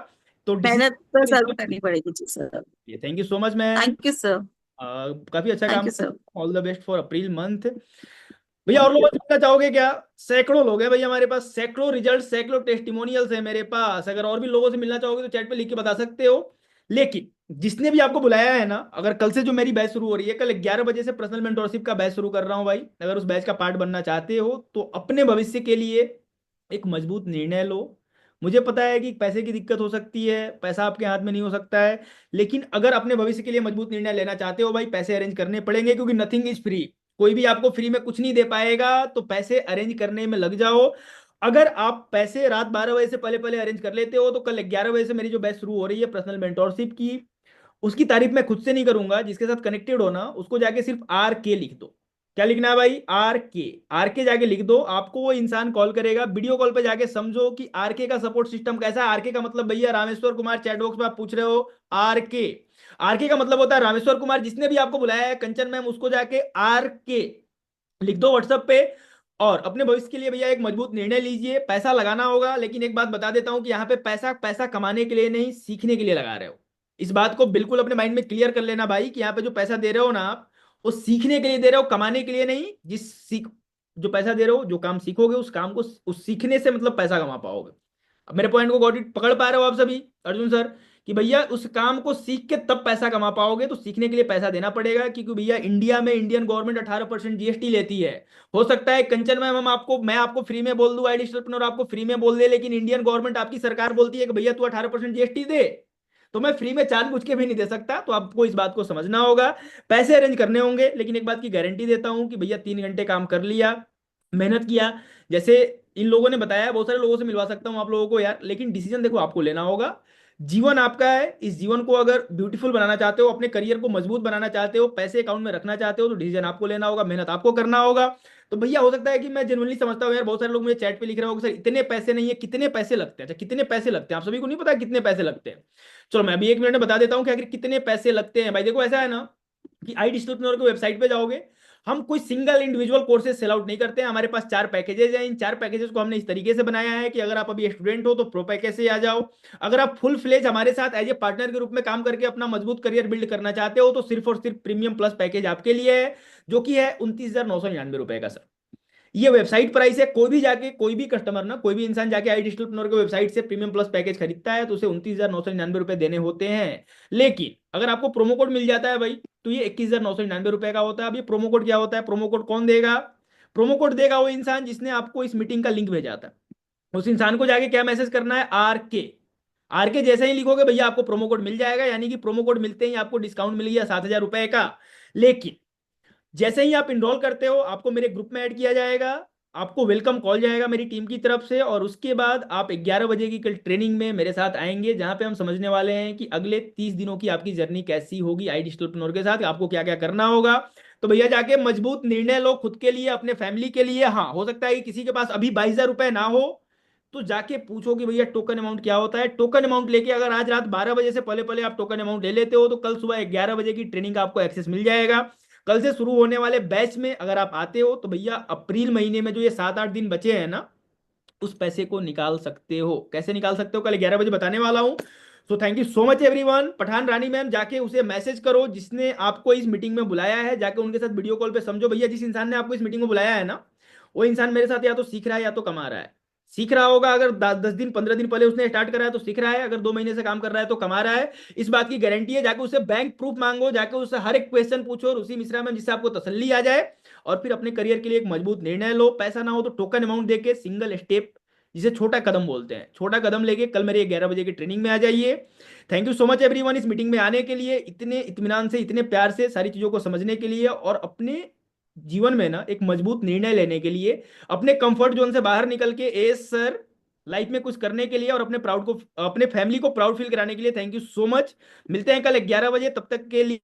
तो मेहनत तो डिसीजन, जरूर करनी पड़ेगी जी sir. Thank you so much ma'am. Thank you sir. काफी अच्छा थैंक काम। You sir. All the best for April month. भैया और थैंक लोगों यू। से मिलना चाहोगे क्या? सैकड़ों लोग हैं भैया हमारे पास, सैकड़ों रिजल्ट, सैकड़ों टेस्टिमोनियल्स है मेरे पास। अगर और भी लोगों से मिलना चाहोगे तो चैट पे लिख के बता सकते हो। लेकिन जिसने भी आपको बुलाया है ना, अगर कल से जो मेरी बैच शुरू हो रही है, कल 11 बजे से पर्सनल मेंटोरशिप का बैच शुरू कर रहा हूँ भाई। अगर उस बैच का पार्ट बनना चाहते हो तो अपने भविष्य के लिए एक मजबूत निर्णय लो। मुझे पता है कि पैसे की दिक्कत हो सकती है, पैसा आपके हाथ में नहीं हो सकता है, लेकिन अगर अपने भविष्य के लिए मजबूत निर्णय लेना चाहते हो भाई, पैसे अरेंज करने पड़ेंगे, क्योंकि नथिंग इज फ्री। कोई भी आपको फ्री में कुछ नहीं दे पाएगा, तो पैसे अरेंज करने में लग जाओ। अगर आप पैसे रात 12 बजे से पहले पहले अरेंज कर लेते हो, तो कल 11 बजे से मेरी जो बैच शुरू हो रही है पर्सनल मेंटोरशिप की, उसकी तारीफ मैं खुद से नहीं करूंगा। जिसके साथ कनेक्टेड हो ना, उसको जाके सिर्फ RK लिख दो। क्या लिखना है भाई? RK। RK जाके लिख दो, आपको वो इंसान कॉल करेगा। वीडियो कॉल पे जाके समझो कि RK का सपोर्ट सिस्टम कैसा है। RK का मतलब भैया रामेश्वर कुमार, चैट बॉक्स में आप पूछ रहे हो RK। RK का मतलब होता है रामेश्वर कुमार। जिसने भी आपको बुलाया है कंचन मैम, उसको जाके RK लिख दो व्हाट्सएप पे। और अपने भविष्य के लिए भैया एक मजबूत निर्णय लीजिए। पैसा लगाना होगा, लेकिन एक बात बता देता हूं कि यहाँ पे पैसा पैसा कमाने के लिए नहीं, सीखने के लिए लगा रहे हो। इस बात को बिल्कुल अपने माइंड में क्लियर कर लेना भाई, कि यहाँ पे जो पैसा दे रहे हो ना आप, वो सीखने के लिए दे रहे हो, कमाने के लिए नहीं। जो पैसा दे रहे हो, जो काम सीखोगे, उस काम को, उस सीखने से मतलब पैसा कमा पाओगे। अब मेरे पॉइंट को गॉट इट पकड़ पा रहे हो आप सभी, अर्जुन सर? कि भैया उस काम को सीख के तब पैसा कमा पाओगे, तो सीखने के लिए पैसा देना पड़ेगा। क्योंकि भैया इंडिया में इंडियन गवर्नमेंट 18% GST लेती है। हो सकता है कंचन मैम मैं आपको फ्री में बोल दूं आईडी स्टेटमेंट, और आपको फ्री में बोल दे, लेकिन इंडियन गवर्नमेंट, आपकी सरकार बोलती है कि भैया तू 18% GST दे। तो मैं फ्री में जानबूझ के भी नहीं दे सकता, तो आपको इस बात को समझना होगा। पैसे अरेंज करने होंगे, लेकिन एक बात की गारंटी देता हूं कि भैया 3 घंटे काम कर लिया, मेहनत किया, जैसे इन लोगों ने बताया, बहुत सारे लोगों से मिलवा सकता हूं आप लोगों को यार, लेकिन डिसीजन देखो आपको लेना होगा। जीवन आपका है। इस जीवन को अगर ब्यूटीफुल बनाना चाहते हो, अपने करियर को मजबूत बनाना चाहते हो, पैसे अकाउंट में रखना चाहते हो, तो डिसीजन आपको लेना होगा, मेहनत आपको करना होगा। तो भैया हो सकता है कि मैं जेनुअनली समझता हूँ यार, बहुत सारे लोग मुझे चैट पे लिख रहे हो सर इतने पैसे नहीं है, कितने पैसे लगते हैं? अच्छा कितने पैसे लगते हैं, आप सभी को नहीं पता कितने पैसे लगते हैं? चलो मैं अभी 1 मिनट में बता देता हूँ कि आखिर कितने पैसे लगते हैं। भाई देखो ऐसा है ना, कि आई डिजिटल की वेबसाइट पे जाओगे, हम कोई single individual courses sell out नहीं करते हैं। हमारे पास 4 पैकेजेस हैं। इन 4 पैकेजेस को हमने इस तरीके से बनाया है कि अगर आप अभी स्टूडेंट हो तो प्रो पैकेज से आ जाओ। अगर आप फुल फ्लेज हमारे साथ एज ए पार्टनर के रूप में काम करके अपना मजबूत करियर बिल्ड करना चाहते हो, तो सिर्फ और सिर्फ प्रीमियम प्लस पैकेज आपके लिए है, जो कि है 29,999 रुपए का सर। ये वेबसाइट प्राइस है। कोई भी जाके, कोई भी कस्टमर ना, कोई भी इंसान जाके आई डिजिटल की वेबसाइट से प्रीमियम प्लस पैकेज खरीदता है, तो उसे 29,999 रुपए देने होते हैं। लेकिन अगर आपको प्रोमो कोड मिल जाता है भाई, तो ये 21,999 रुपए का होता है। अब ये प्रोमो कोड क्या होता है, प्रोमो कोड कौन देगा? प्रोमो कोड देगा वो इंसान जिसने आपको इस मीटिंग का लिंक भेजा था। उस इंसान को जाके क्या मैसेज करना है? RK। RK जैसे ही लिखोगे भैया, आपको प्रोमो कोड मिल जाएगा। यानी कि प्रोमो कोड मिलते ही आपको डिस्काउंट मिल गया 7,000 रुपए का। लेकिन जैसे ही आप इनरोल करते हो, आपको मेरे ग्रुप में ऐड किया जाएगा, आपको वेलकम कॉल जाएगा मेरी टीम की तरफ से, और उसके बाद आप 11 बजे की कल ट्रेनिंग में मेरे साथ आएंगे, जहां पे हम समझने वाले हैं कि अगले 30 दिनों की आपकी जर्नी कैसी होगी आई डिजिटल के साथ, आपको क्या क्या करना होगा। तो भैया जाके मजबूत निर्णय लो खुद के लिए, अपने फैमिली के लिए। हाँ हो सकता है कि किसी के पास अभी 22,000 रुपए ना हो, तो जाके पूछो कि भैया टोकन अमाउंट क्या होता है। टोकन अमाउंट लेके अगर आज रात 12 बजे से पहले पहले आप टोकन अमाउंट ले लेते हो, तो कल सुबह 11 बजे की ट्रेनिंग का आपको एक्सेस मिल जाएगा। कल से शुरू होने वाले बैच में अगर आप आते हो, तो भैया अप्रैल महीने में जो ये 7-8 दिन बचे हैं ना, उस पैसे को निकाल सकते हो। कैसे निकाल सकते हो, कल 11 बजे बताने वाला हूं। So thank you so much everyone. Pathan Rani ma'am, जाके उसे मैसेज करो जिसने आपको इस मीटिंग में बुलाया है, जाके उनके साथ वीडियो कॉल पे समझो भैया जिस इंसान ने आपको इस मीटिंग में बुलाया है ना, वो इंसान मेरे साथ या तो सीख रहा है या तो कमा रहा है। सीख रहा होगा। अगर 10 दिन 15 दिन पहले उसने स्टार्ट करा है तो सीख रहा है, अगर 2 महीने से काम कर रहा है तो कमा रहा है। इस बात की गारंटी है। जाके उससे बैंक प्रूफ मांगो, जाके उससे हर एक क्वेश्चन पूछो रुचि मिश्रा में, जिससे आपको तसल्ली आ जाए, और फिर अपने करियर के लिए एक मजबूत निर्णय लो। पैसा ना हो तो टोकन अमाउंट देके सिंगल स्टेप, जिसे छोटा कदम बोलते हैं, छोटा कदम लेके कल मेरे 11 बजे की ट्रेनिंग में आ जाइए। Thank you so much everyone इस मीटिंग में आने के लिए, इतने इत्मीनान से, इतने प्यार से सारी चीजों को समझने के लिए, और अपने जीवन में ना एक मजबूत निर्णय लेने के लिए, अपने कंफर्ट जोन से बाहर निकल के एस सर लाइफ में कुछ करने के लिए, और अपने प्राउड को, अपने फैमिली को प्राउड फील कराने के लिए। Thank you so much. मिलते हैं कल 11 बजे, तब तक के लिए